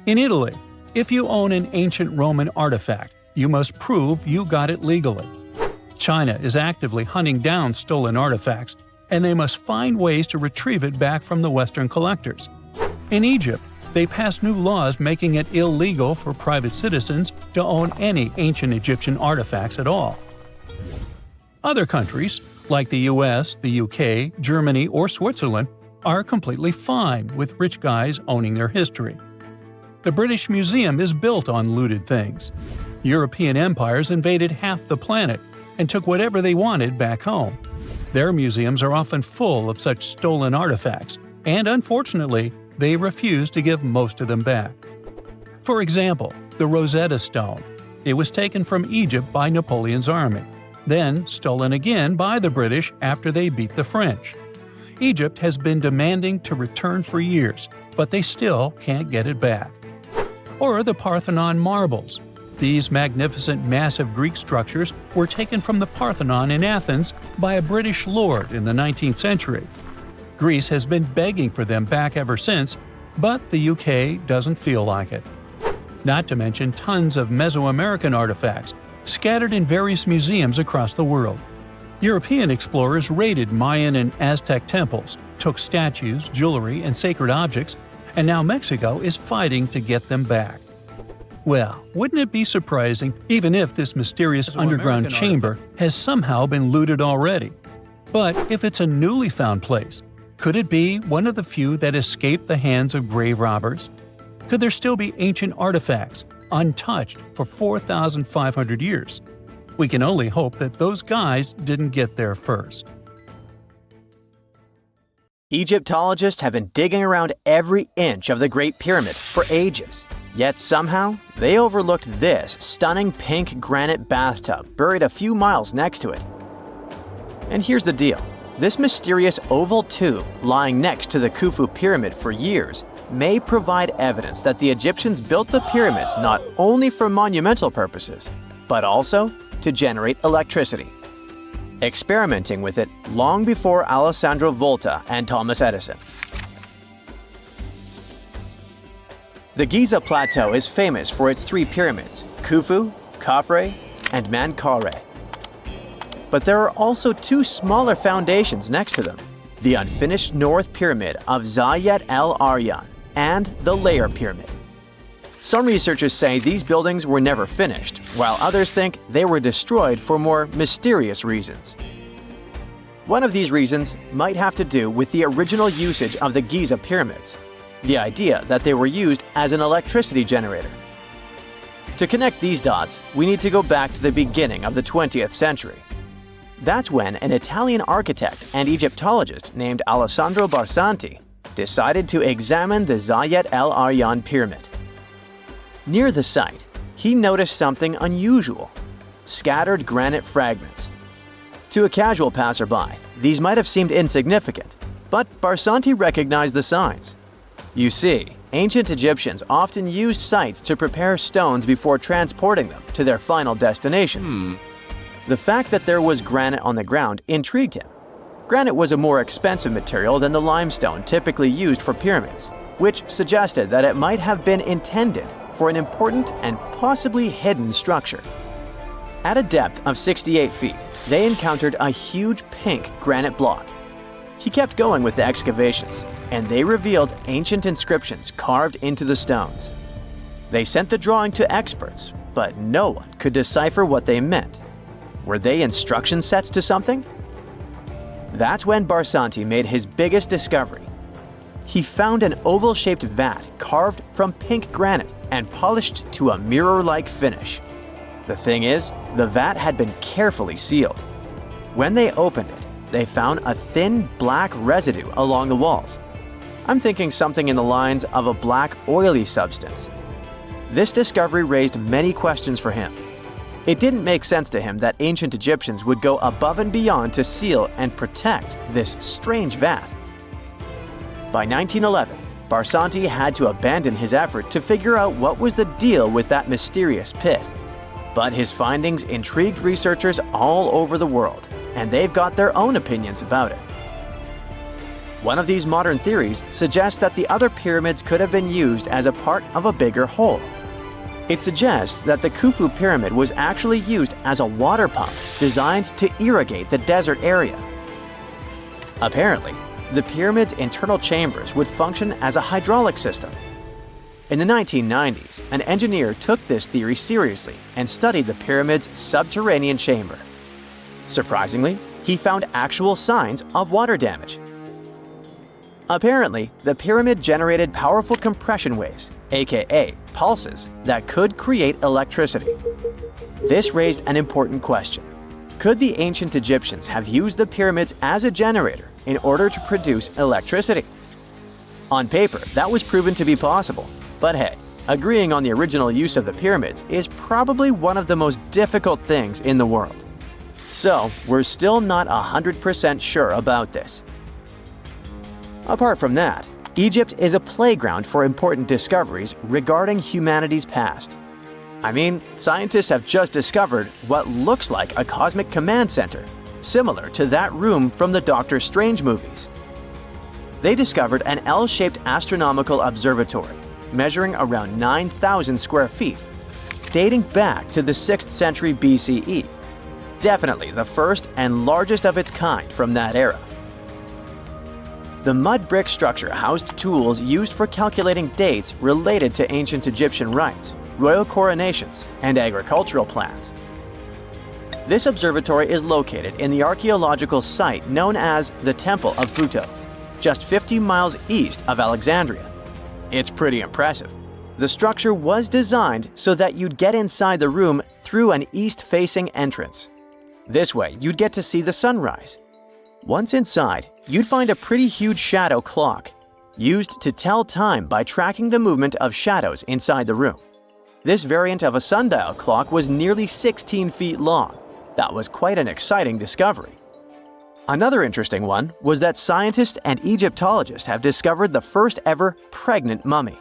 In Italy, if you own an ancient Roman artifact, you must prove you got it legally. China is actively hunting down stolen artifacts, and they must find ways to retrieve it back from the Western collectors. In Egypt, they passed new laws making it illegal for private citizens to own any ancient Egyptian artifacts at all. Other countries, like the US, the UK, Germany, or Switzerland, are completely fine with rich guys owning their history. The British Museum is built on looted things. European empires invaded half the planet and took whatever they wanted back home. Their museums are often full of such stolen artifacts, and unfortunately, they refuse to give most of them back. For example, the Rosetta Stone. It was taken from Egypt by Napoleon's army, then stolen again by the British after they beat the French. Egypt has been demanding to return for years, but they still can't get it back. Or the Parthenon marbles. These magnificent massive Greek structures were taken from the Parthenon in Athens by a British lord in the 19th century. Greece has been begging for them back ever since, but the UK doesn't feel like it. Not to mention tons of Mesoamerican artifacts, scattered in various museums across the world. European explorers raided Mayan and Aztec temples, took statues, jewelry, and sacred objects, and now Mexico is fighting to get them back. Well, wouldn't it be surprising even if this mysterious underground chamber has somehow been looted already? But if it's a newly found place, could it be one of the few that escaped the hands of grave robbers? Could there still be ancient artifacts, untouched for 4,500 years? We can only hope that those guys didn't get there first. Egyptologists have been digging around every inch of the Great Pyramid for ages. Yet somehow, they overlooked this stunning pink granite bathtub buried a few miles next to it. And here's the deal. This mysterious oval tube lying next to the Khufu pyramid for years may provide evidence that the Egyptians built the pyramids not only for monumental purposes, but also to generate electricity, experimenting with it long before Alessandro Volta and Thomas Edison. The Giza Plateau is famous for its three pyramids, Khufu, Khafre, and Menkaure. But there are also two smaller foundations next to them, the unfinished North Pyramid of Zayat el-Aryan and the Layer Pyramid. Some researchers say these buildings were never finished, while others think they were destroyed for more mysterious reasons. One of these reasons might have to do with the original usage of the Giza pyramids, the idea that they were used as an electricity generator. To connect these dots, we need to go back to the beginning of the 20th century. That's when an Italian architect and Egyptologist named Alessandro Barsanti decided to examine the Zayat el-Aryan pyramid. Near the site, he noticed something unusual: scattered granite fragments. To a casual passerby, these might have seemed insignificant, but Barsanti recognized the signs. You see, ancient Egyptians often used sites to prepare stones before transporting them to their final destinations. The fact that there was granite on the ground intrigued him. Granite was a more expensive material than the limestone typically used for pyramids, which suggested that it might have been intended for an important and possibly hidden structure. At a depth of 68 feet, they encountered a huge pink granite block. He kept going with the excavations, and they revealed ancient inscriptions carved into the stones. They sent the drawing to experts, but no one could decipher what they meant. Were they instruction sets to something? That's when Barsanti made his biggest discovery. He found an oval-shaped vat carved from pink granite and polished to a mirror-like finish. The thing is, the vat had been carefully sealed. When they opened it, they found a thin black residue along the walls. I'm thinking something in the lines of a black oily substance. This discovery raised many questions for him. It didn't make sense to him that ancient Egyptians would go above and beyond to seal and protect this strange vat. By 1911, Barsanti had to abandon his effort to figure out what was the deal with that mysterious pit. But his findings intrigued researchers all over the world, and they've got their own opinions about it. One of these modern theories suggests that the other pyramids could have been used as a part of a bigger whole. It suggests that the Khufu pyramid was actually used as a water pump designed to irrigate the desert area. Apparently, the pyramid's internal chambers would function as a hydraulic system. In the 1990s, an engineer took this theory seriously and studied the pyramid's subterranean chamber. Surprisingly, he found actual signs of water damage. Apparently, the pyramid generated powerful compression waves, aka pulses, that could create electricity. This raised an important question. Could the ancient Egyptians have used the pyramids as a generator in order to produce electricity? On paper, that was proven to be possible, but hey, agreeing on the original use of the pyramids is probably one of the most difficult things in the world. So, we're still not 100% sure about this. Apart from that, Egypt is a playground for important discoveries regarding humanity's past. I mean, scientists have just discovered what looks like a cosmic command center, similar to that room from the Doctor Strange movies. They discovered an L-shaped astronomical observatory, measuring around 9,000 square feet, dating back to the 6th century BCE. Definitely the first and largest of its kind from that era. The mud brick structure housed tools used for calculating dates related to ancient Egyptian rites, royal coronations, and agricultural plans. This observatory is located in the archaeological site known as the Temple of Phuto, just 50 miles east of Alexandria. It's pretty impressive. The structure was designed so that you'd get inside the room through an east-facing entrance. This way, you'd get to see the sunrise. Once inside, you'd find a pretty huge shadow clock. used to tell time by tracking the movement of shadows inside the room. This variant of a sundial clock was nearly 16 feet long. That was quite an exciting discovery. Another interesting one was that scientists and Egyptologists have discovered the first ever pregnant mummy.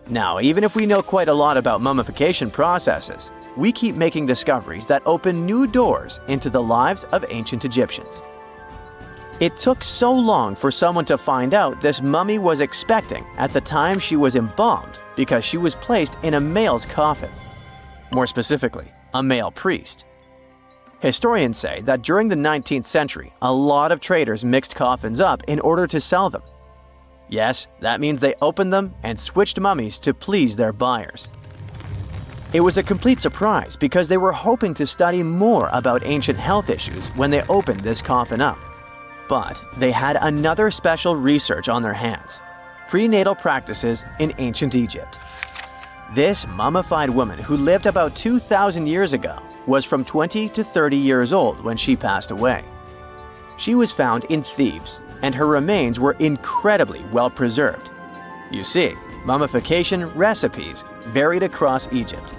Now, even if we know quite a lot about mummification processes, we keep making discoveries that open new doors into the lives of ancient Egyptians. It took so long for someone to find out this mummy was expecting at the time she was embalmed because she was placed in a male's coffin. More specifically, a male priest. Historians say that during the 19th century, a lot of traders mixed coffins up in order to sell them. Yes, that means they opened them and switched mummies to please their buyers. It was a complete surprise because they were hoping to study more about ancient health issues when they opened this coffin up. But they had another special research on their hands: prenatal practices in ancient Egypt. This mummified woman, who lived about 2,000 years ago, was from 20 to 30 years old when she passed away. She was found in Thebes, and her remains were incredibly well preserved. You see, mummification recipes varied across Egypt.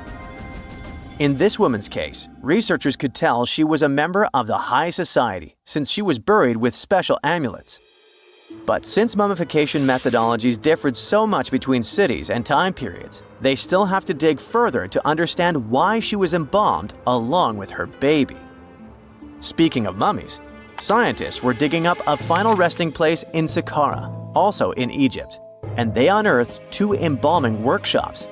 In this woman's case, researchers could tell she was a member of the high society since she was buried with special amulets. But since mummification methodologies differed so much between cities and time periods, they still have to dig further to understand why she was embalmed along with her baby. Speaking of mummies, scientists were digging up a final resting place in Saqqara, also in Egypt, and they unearthed two embalming workshops.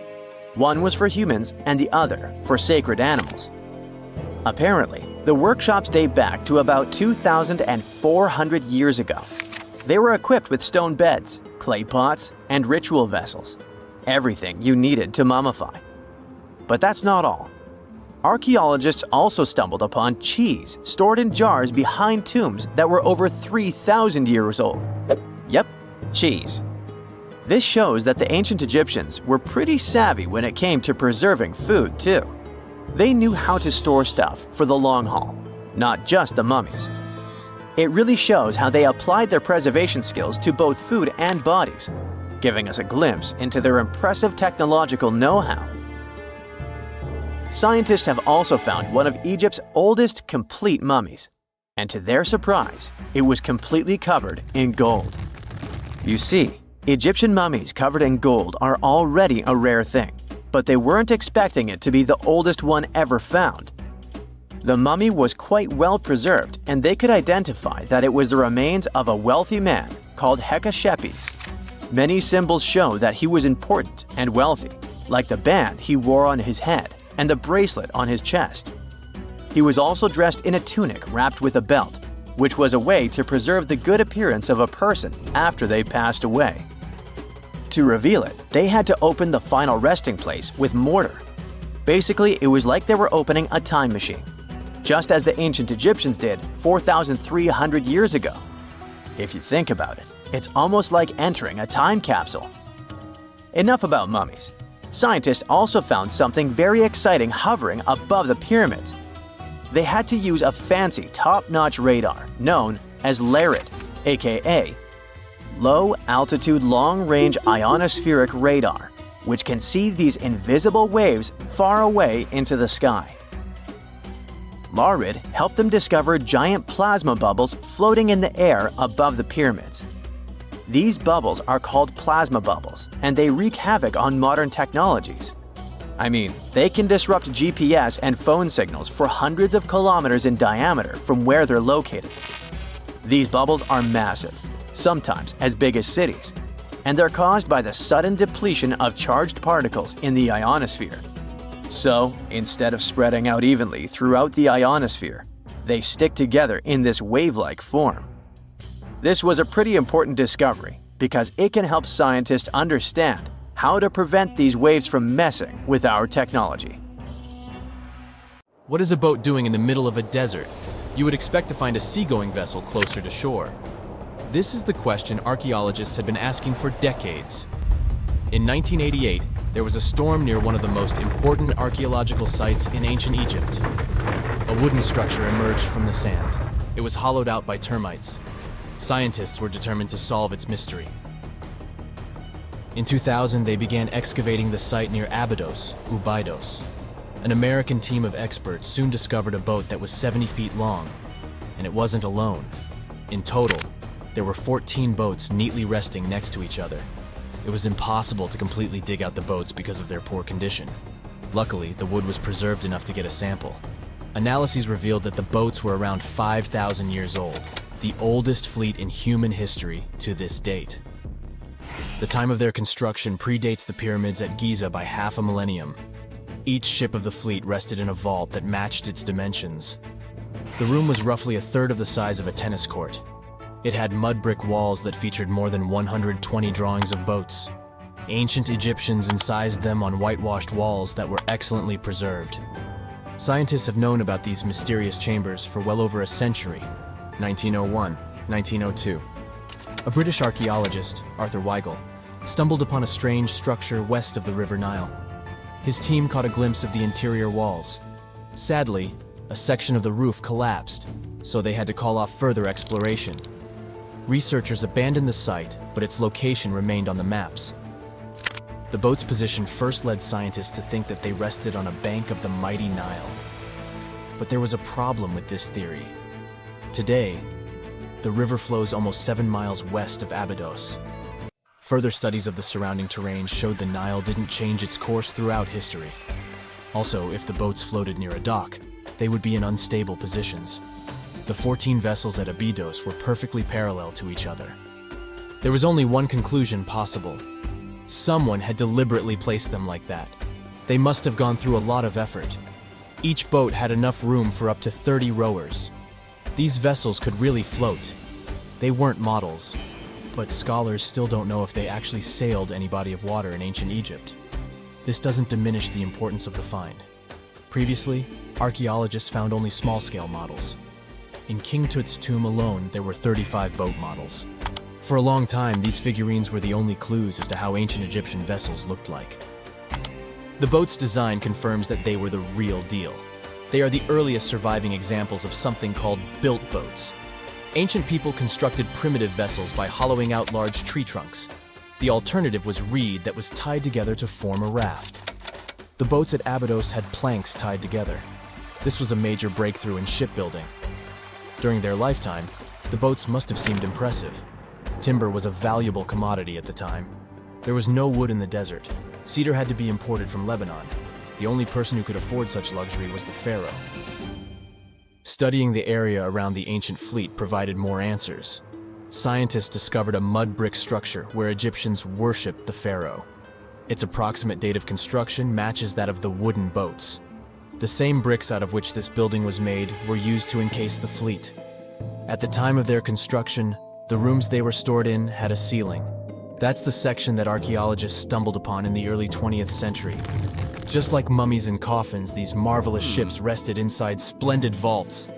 One was for humans and the other for sacred animals. Apparently, the workshops date back to about 2,400 years ago. They were equipped with stone beds, clay pots, and ritual vessels. Everything you needed to mummify. But that's not all. Archaeologists also stumbled upon cheese stored in jars behind tombs that were over 3,000 years old. Yep, cheese. This shows that the ancient Egyptians were pretty savvy when it came to preserving food, too. They knew how to store stuff for the long haul, not just the mummies. It really shows how they applied their preservation skills to both food and bodies, giving us a glimpse into their impressive technological know-how. Scientists have also found one of Egypt's oldest complete mummies, and to their surprise, it was completely covered in gold. You see, Egyptian mummies covered in gold are already a rare thing, but they weren't expecting it to be the oldest one ever found. The mummy was quite well preserved, and they could identify that it was the remains of a wealthy man called Hekashepes. Many symbols show that he was important and wealthy, like the band he wore on his head and the bracelet on his chest. He was also dressed in a tunic wrapped with a belt, which was a way to preserve the good appearance of a person after they passed away. To reveal it, they had to open the final resting place with mortar. Basically, it was like they were opening a time machine, just as the ancient Egyptians did 4,300 years ago. If you think about it, it's almost like entering a time capsule. Enough about mummies. Scientists also found something very exciting hovering above the pyramids. They had to use a fancy top-notch radar known as LARID, aka Low Altitude Long Range Ionospheric Radar, which can see these invisible waves far away into the sky. LARID helped them discover giant plasma bubbles floating in the air above the pyramids. These bubbles are called plasma bubbles, and they wreak havoc on modern technologies. I mean, they can disrupt GPS and phone signals for hundreds of kilometers in diameter from where they're located. These bubbles are massive, sometimes as big as cities, and they're caused by the sudden depletion of charged particles in the ionosphere. So, instead of spreading out evenly throughout the ionosphere, they stick together in this wave-like form. This was a pretty important discovery because it can help scientists understand how to prevent these waves from messing with our technology. What is a boat doing in the middle of a desert? You would expect to find a seagoing vessel closer to shore. This is the question archaeologists had been asking for decades. In 1988, there was a storm near one of the most important archaeological sites in ancient Egypt. A wooden structure emerged from the sand. It was hollowed out by termites. Scientists were determined to solve its mystery. In 2000, they began excavating the site near Abydos, Ubidos. An American team of experts soon discovered a boat that was 70 feet long, and it wasn't alone. In total, there were 14 boats neatly resting next to each other. It was impossible to completely dig out the boats because of their poor condition. Luckily, the wood was preserved enough to get a sample. Analyses revealed that the boats were around 5,000 years old, the oldest fleet in human history to this date. The time of their construction predates the pyramids at Giza by half a millennium. Each ship of the fleet rested in a vault that matched its dimensions. The room was roughly a third of the size of a tennis court. It had mud brick walls that featured more than 120 drawings of boats. Ancient Egyptians incised them on whitewashed walls that were excellently preserved. Scientists have known about these mysterious chambers for well over a century. 1901, 1902. A British archaeologist, Arthur Weigel, stumbled upon a strange structure west of the River Nile. His team caught a glimpse of the interior walls. Sadly, a section of the roof collapsed, so they had to call off further exploration. Researchers abandoned the site, but its location remained on the maps. The boat's position first led scientists to think that they rested on a bank of the mighty Nile. But there was a problem with this theory. Today, the river flows almost 7 miles west of Abydos. Further studies of the surrounding terrain showed the Nile didn't change its course throughout history. Also, if the boats floated near a dock, they would be in unstable positions. The 14 vessels at Abydos were perfectly parallel to each other. There was only one conclusion possible. Someone had deliberately placed them like that. They must have gone through a lot of effort. Each boat had enough room for up to 30 rowers. These vessels could really float. They weren't models, but scholars still don't know if they actually sailed any body of water in ancient Egypt. This doesn't diminish the importance of the find. Previously, archaeologists found only small-scale models. In King Tut's tomb alone, there were 35 boat models. For a long time, these figurines were the only clues as to how ancient Egyptian vessels looked like. The boat's design confirms that they were the real deal. They are the earliest surviving examples of something called built boats. Ancient people constructed primitive vessels by hollowing out large tree trunks. The alternative was reed that was tied together to form a raft. The boats at Abydos had planks tied together. This was a major breakthrough in shipbuilding. During their lifetime, the boats must have seemed impressive. Timber was a valuable commodity at the time. There was no wood in the desert. Cedar had to be imported from Lebanon. The only person who could afford such luxury was the pharaoh. Studying the area around the ancient fleet provided more answers. Scientists discovered a mud brick structure where Egyptians worshipped the pharaoh. Its approximate date of construction matches that of the wooden boats. The same bricks out of which this building was made were used to encase the fleet. At the time of their construction, the rooms they were stored in had a ceiling. That's the section that archaeologists stumbled upon in the early 20th century. Just like mummies and coffins, these marvelous ships rested inside splendid vaults.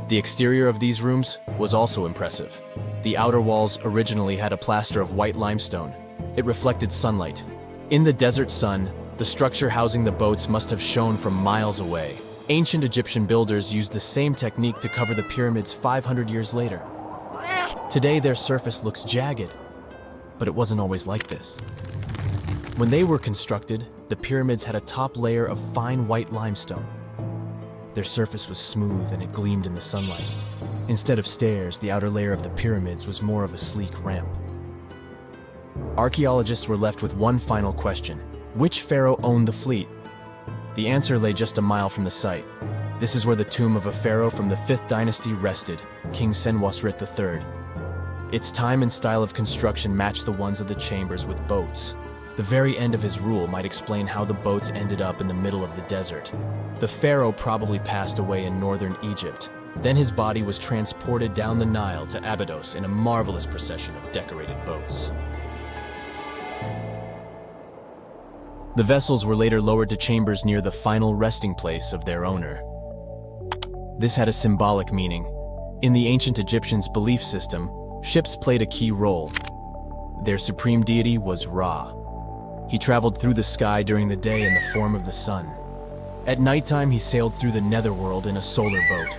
The exterior of these rooms was also impressive. The outer walls originally had a plaster of white limestone. It reflected sunlight. In the desert sun, the structure housing the boats must have shone from miles away. Ancient Egyptian builders used the same technique to cover the pyramids 500 years later. Today, their surface looks jagged, but it wasn't always like this. When they were constructed, the pyramids had a top layer of fine white limestone. Their surface was smooth and it gleamed in the sunlight. Instead of stairs, the outer layer of the pyramids was more of a sleek ramp. Archaeologists were left with one final question. Which pharaoh owned the fleet? The answer lay just a mile from the site. This is where the tomb of a pharaoh from the 5th dynasty rested, King Senwosret III. Its time and style of construction matched the ones of the chambers with boats. The very end of his rule might explain how the boats ended up in the middle of the desert. The pharaoh probably passed away in northern Egypt. Then his body was transported down the Nile to Abydos in a marvelous procession of decorated boats. The vessels were later lowered to chambers near the final resting place of their owner. This had a symbolic meaning. In the ancient Egyptians' belief system, ships played a key role. Their supreme deity was Ra. He traveled through the sky during the day in the form of the sun. At nighttime, he sailed through the netherworld in a solar boat.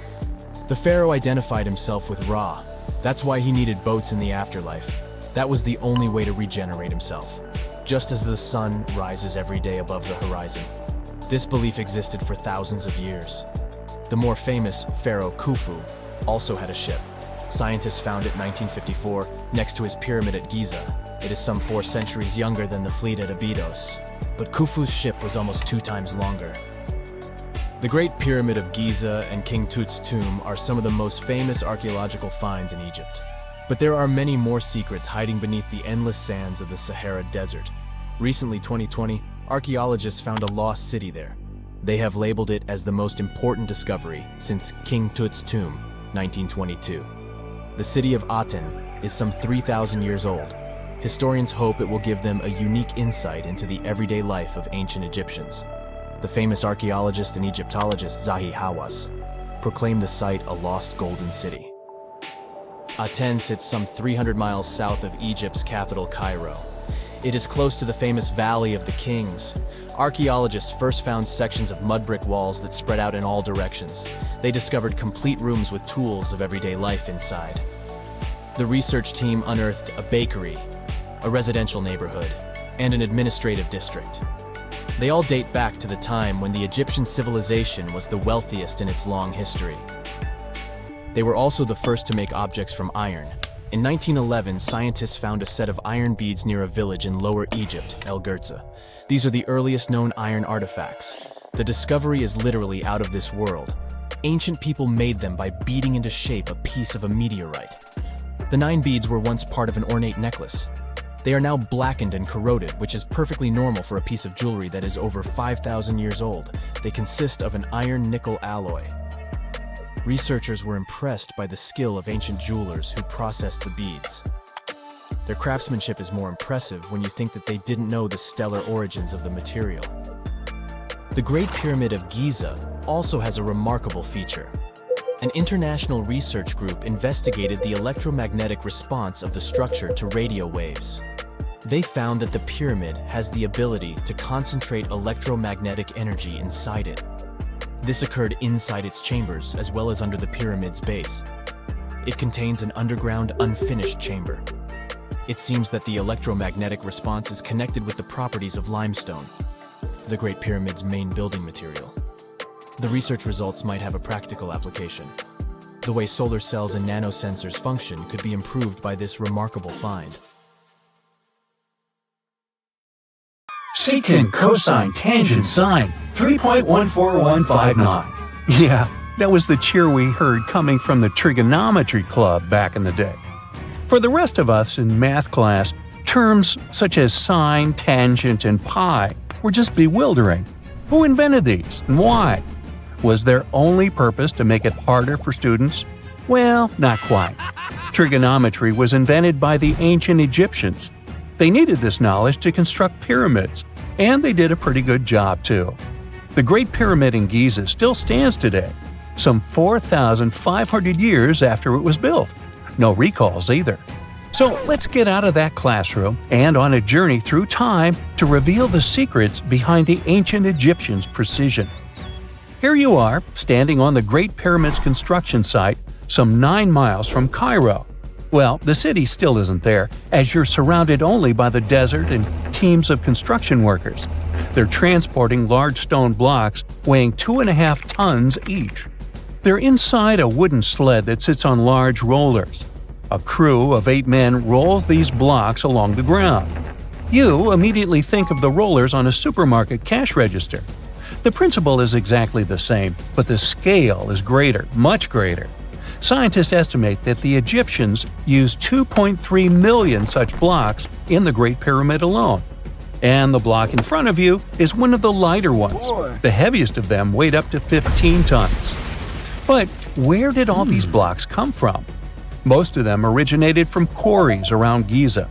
The pharaoh identified himself with Ra. That's why he needed boats in the afterlife. That was the only way to regenerate himself, just as the sun rises every day above the horizon. This belief existed for thousands of years. The more famous pharaoh Khufu also had a ship. Scientists found it in 1954 next to his pyramid at Giza. It is some 4 centuries younger than the fleet at Abydos, but Khufu's ship was almost 2 times longer. The Great Pyramid of Giza and King Tut's tomb are some of the most famous archaeological finds in Egypt. But there are many more secrets hiding beneath the endless sands of the Sahara Desert. Recently, 2020, archaeologists found a lost city there. They have labeled it as the most important discovery since King Tut's tomb, 1922. The city of Aten is some 3,000 years old. Historians hope it will give them a unique insight into the everyday life of ancient Egyptians. The famous archaeologist and Egyptologist Zahi Hawass proclaimed the site a lost golden city. Aten sits some 300 miles south of Egypt's capital, Cairo. It is close to the famous Valley of the Kings. Archaeologists first found sections of mud brick walls that spread out in all directions. They discovered complete rooms with tools of everyday life inside. The research team unearthed a bakery, a residential neighborhood, and an administrative district. They all date back to the time when the Egyptian civilization was the wealthiest in its long history. They were also the first to make objects from iron. In 1911, scientists found a set of iron beads near a village in Lower Egypt, El Girza. These are the earliest known iron artifacts. The discovery is literally out of this world. Ancient people made them by beating into shape a piece of a meteorite. The 9 beads were once part of an ornate necklace. They are now blackened and corroded, which is perfectly normal for a piece of jewelry that is over 5,000 years old. They consist of an iron-nickel alloy. Researchers were impressed by the skill of ancient jewelers who processed the beads. Their craftsmanship is more impressive when you think that they didn't know the stellar origins of the material. The Great Pyramid of Giza also has a remarkable feature. An international research group investigated the electromagnetic response of the structure to radio waves. They found that the pyramid has the ability to concentrate electromagnetic energy inside it. This occurred inside its chambers as well as under the pyramid's base. It contains an underground, unfinished chamber. It seems that the electromagnetic response is connected with the properties of limestone, the Great Pyramid's main building material. The research results might have a practical application. The way solar cells and nanosensors function could be improved by this remarkable find. Secant, cosine, tangent, sine, 3.14159. Yeah, that was the cheer we heard coming from the trigonometry club back in the day. For the rest of us in math class, terms such as sine, tangent, and pi were just bewildering. Who invented these and why? Was their only purpose to make it harder for students? Well, not quite. Trigonometry was invented by the ancient Egyptians. They needed this knowledge to construct pyramids, and they did a pretty good job too. The Great Pyramid in Giza still stands today, some 4,500 years after it was built. No recalls either. So let's get out of that classroom and on a journey through time to reveal the secrets behind the ancient Egyptians' precision. Here you are, standing on the Great Pyramid's construction site, some 9 miles from Cairo. Well, the city still isn't there, as you're surrounded only by the desert and teams of construction workers. They're transporting large stone blocks weighing 2.5 tons each. They're inside a wooden sled that sits on large rollers. A crew of 8 men rolls these blocks along the ground. You immediately think of the rollers on a supermarket cash register. The principle is exactly the same, but the scale is greater, much greater. Scientists estimate that the Egyptians used 2.3 million such blocks in the Great Pyramid alone. And the block in front of you is one of the lighter ones. The heaviest of them weighed up to 15 tons. But where did all these blocks come from? Most of them originated from quarries around Giza.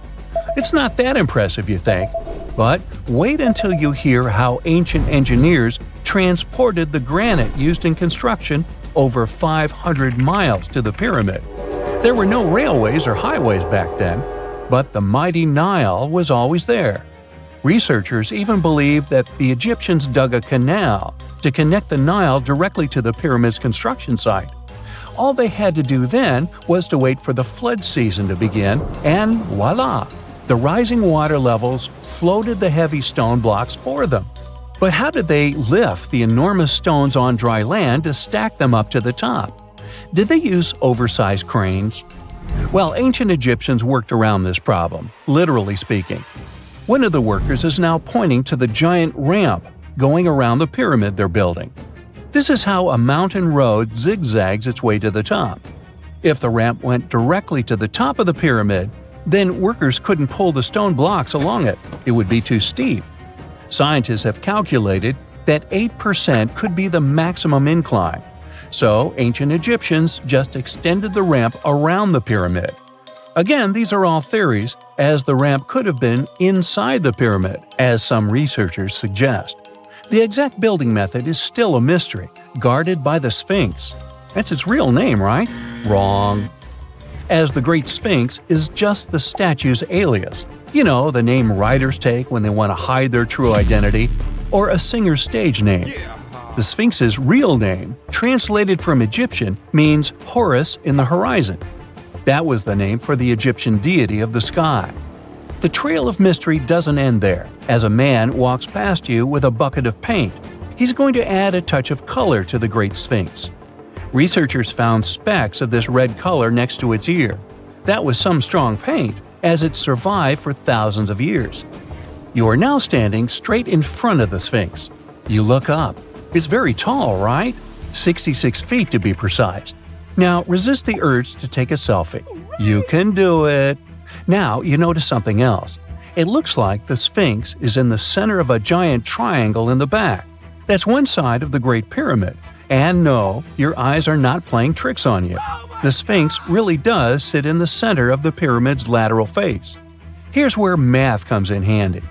It's not that impressive, you think? But wait until you hear how ancient engineers transported the granite used in construction over 500 miles to the pyramid. There were no railways or highways back then, but the mighty Nile was always there. Researchers even believe that the Egyptians dug a canal to connect the Nile directly to the pyramid's construction site. All they had to do then was to wait for the flood season to begin, and voila! The rising water levels floated the heavy stone blocks for them. But how did they lift the enormous stones on dry land to stack them up to the top? Did they use oversized cranes? Well, ancient Egyptians worked around this problem, literally speaking. One of the workers is now pointing to the giant ramp going around the pyramid they're building. This is how a mountain road zigzags its way to the top. If the ramp went directly to the top of the pyramid, then workers couldn't pull the stone blocks along it. It would be too steep. Scientists have calculated that 8% could be the maximum incline. So ancient Egyptians just extended the ramp around the pyramid. Again, these are all theories, as the ramp could have been inside the pyramid, as some researchers suggest. The exact building method is still a mystery, guarded by the Sphinx. That's its real name, right? Wrong. As the Great Sphinx is just the statue's alias. You know, the name writers take when they want to hide their true identity, or a singer's stage name. The Sphinx's real name, translated from Egyptian, means Horus in the horizon. That was the name for the Egyptian deity of the sky. The trail of mystery doesn't end there. As a man walks past you with a bucket of paint, he's going to add a touch of color to the Great Sphinx. Researchers found specks of this red color next to its ear. That was some strong paint, as it survived for thousands of years. You are now standing straight in front of the Sphinx. You look up. It's very tall, right? 66 feet to be precise. Now resist the urge to take a selfie. You can do it. Now you notice something else. It looks like the Sphinx is in the center of a giant triangle in the back. That's one side of the Great Pyramid. And no, your eyes are not playing tricks on you. The Sphinx really does sit in the center of the pyramid's lateral face. Here's where math comes in handy.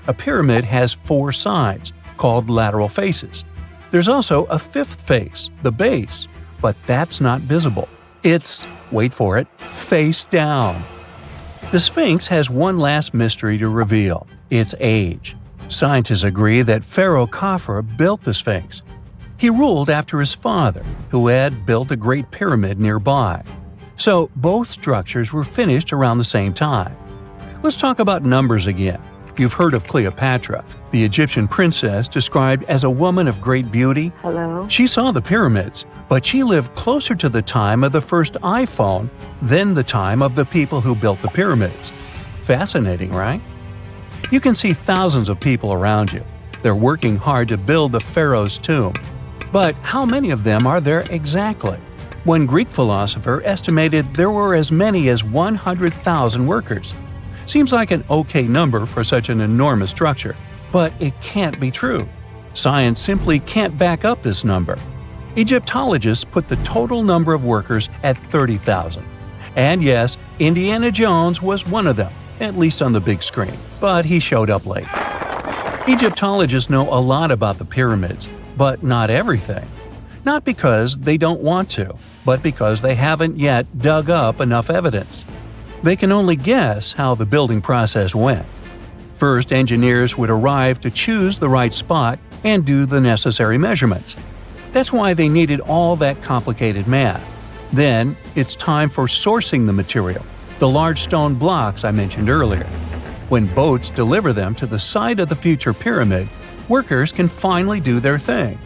A pyramid has 4 sides, called lateral faces. There's also a 5th face, the base, but that's not visible. It's, wait for it, face down. The Sphinx has one last mystery to reveal: its age. Scientists agree that Pharaoh Khafre built the Sphinx. He ruled after his father, who had built a great pyramid nearby. So both structures were finished around the same time. Let's talk about numbers again. You've heard of Cleopatra, the Egyptian princess described as a woman of great beauty. Hello? She saw the pyramids, but she lived closer to the time of the first iPhone than the time of the people who built the pyramids. Fascinating, right? You can see thousands of people around you. They're working hard to build the pharaoh's tomb. But how many of them are there exactly? One Greek philosopher estimated there were as many as 100,000 workers. Seems like an okay number for such an enormous structure, but it can't be true. Science simply can't back up this number. Egyptologists put the total number of workers at 30,000. And yes, Indiana Jones was one of them, at least on the big screen, but he showed up late. Egyptologists know a lot about the pyramids, but not everything. Not because they don't want to, but because they haven't yet dug up enough evidence. They can only guess how the building process went. First, engineers would arrive to choose the right spot and do the necessary measurements. That's why they needed all that complicated math. Then, it's time for sourcing the material, the large stone blocks I mentioned earlier. When boats deliver them to the site of the future pyramid, workers can finally do their thing.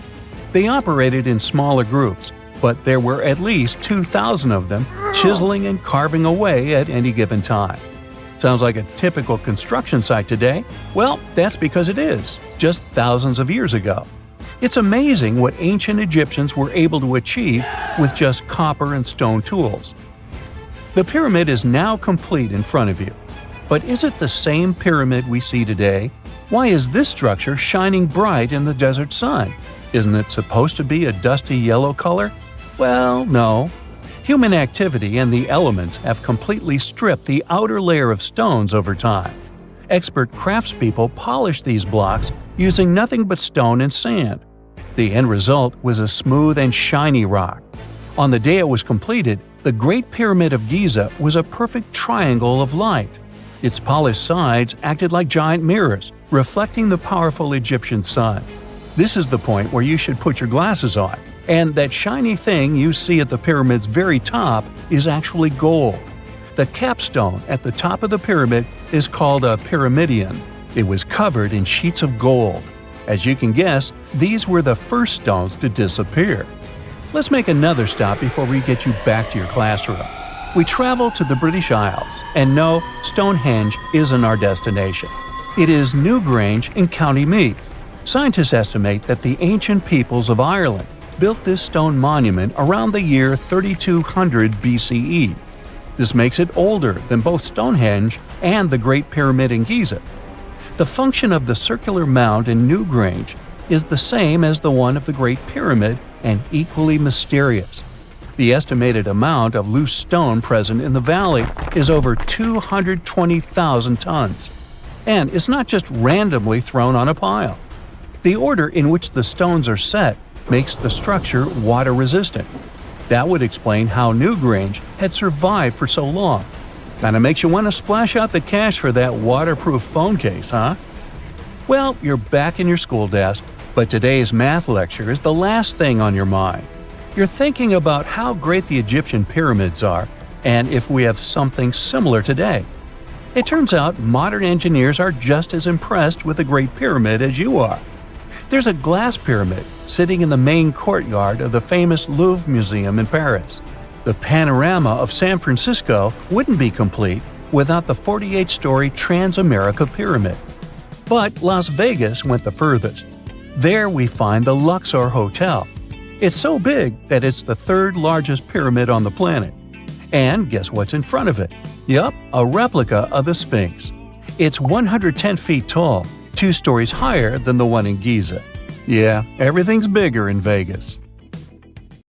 They operated in smaller groups, but there were at least 2,000 of them chiseling and carving away at any given time. Sounds like a typical construction site today? Well, that's because it is, just thousands of years ago. It's amazing what ancient Egyptians were able to achieve with just copper and stone tools. The pyramid is now complete in front of you. But is it the same pyramid we see today? Why is this structure shining bright in the desert sun? Isn't it supposed to be a dusty yellow color? Well, no. Human activity and the elements have completely stripped the outer layer of stones over time. Expert craftspeople polished these blocks using nothing but stone and sand. The end result was a smooth and shiny rock. On the day it was completed, the Great Pyramid of Giza was a perfect triangle of light. Its polished sides acted like giant mirrors, reflecting the powerful Egyptian sun. This is the point where you should put your glasses on, and that shiny thing you see at the pyramid's very top is actually gold. The capstone at the top of the pyramid is called a pyramidion. It was covered in sheets of gold. As you can guess, these were the first stones to disappear. Let's make another stop before we get you back to your classroom. We travel to the British Isles, and no, Stonehenge isn't our destination. It is Newgrange in County Meath. Scientists estimate that the ancient peoples of Ireland built this stone monument around the year 3200 BCE. This makes it older than both Stonehenge and the Great Pyramid in Giza. The function of the circular mound in Newgrange is the same as the one of the Great Pyramid and equally mysterious. The estimated amount of loose stone present in the valley is over 220,000 tons. And it's not just randomly thrown on a pile. The order in which the stones are set makes the structure water-resistant. That would explain how Newgrange had survived for so long. Kinda makes you want to splash out the cash for that waterproof phone case, huh? Well, you're back in your school desk, but today's math lecture is the last thing on your mind. You're thinking about how great the Egyptian pyramids are, and if we have something similar today. It turns out modern engineers are just as impressed with the Great Pyramid as you are. There's a glass pyramid sitting in the main courtyard of the famous Louvre Museum in Paris. The panorama of San Francisco wouldn't be complete without the 48-story Transamerica Pyramid. But Las Vegas went the furthest. There we find the Luxor Hotel. It's so big that it's the third largest pyramid on the planet. And guess what's in front of it? Yup, a replica of the Sphinx. It's 110 feet tall, 2 stories higher than the one in Giza. Yeah, everything's bigger in Vegas.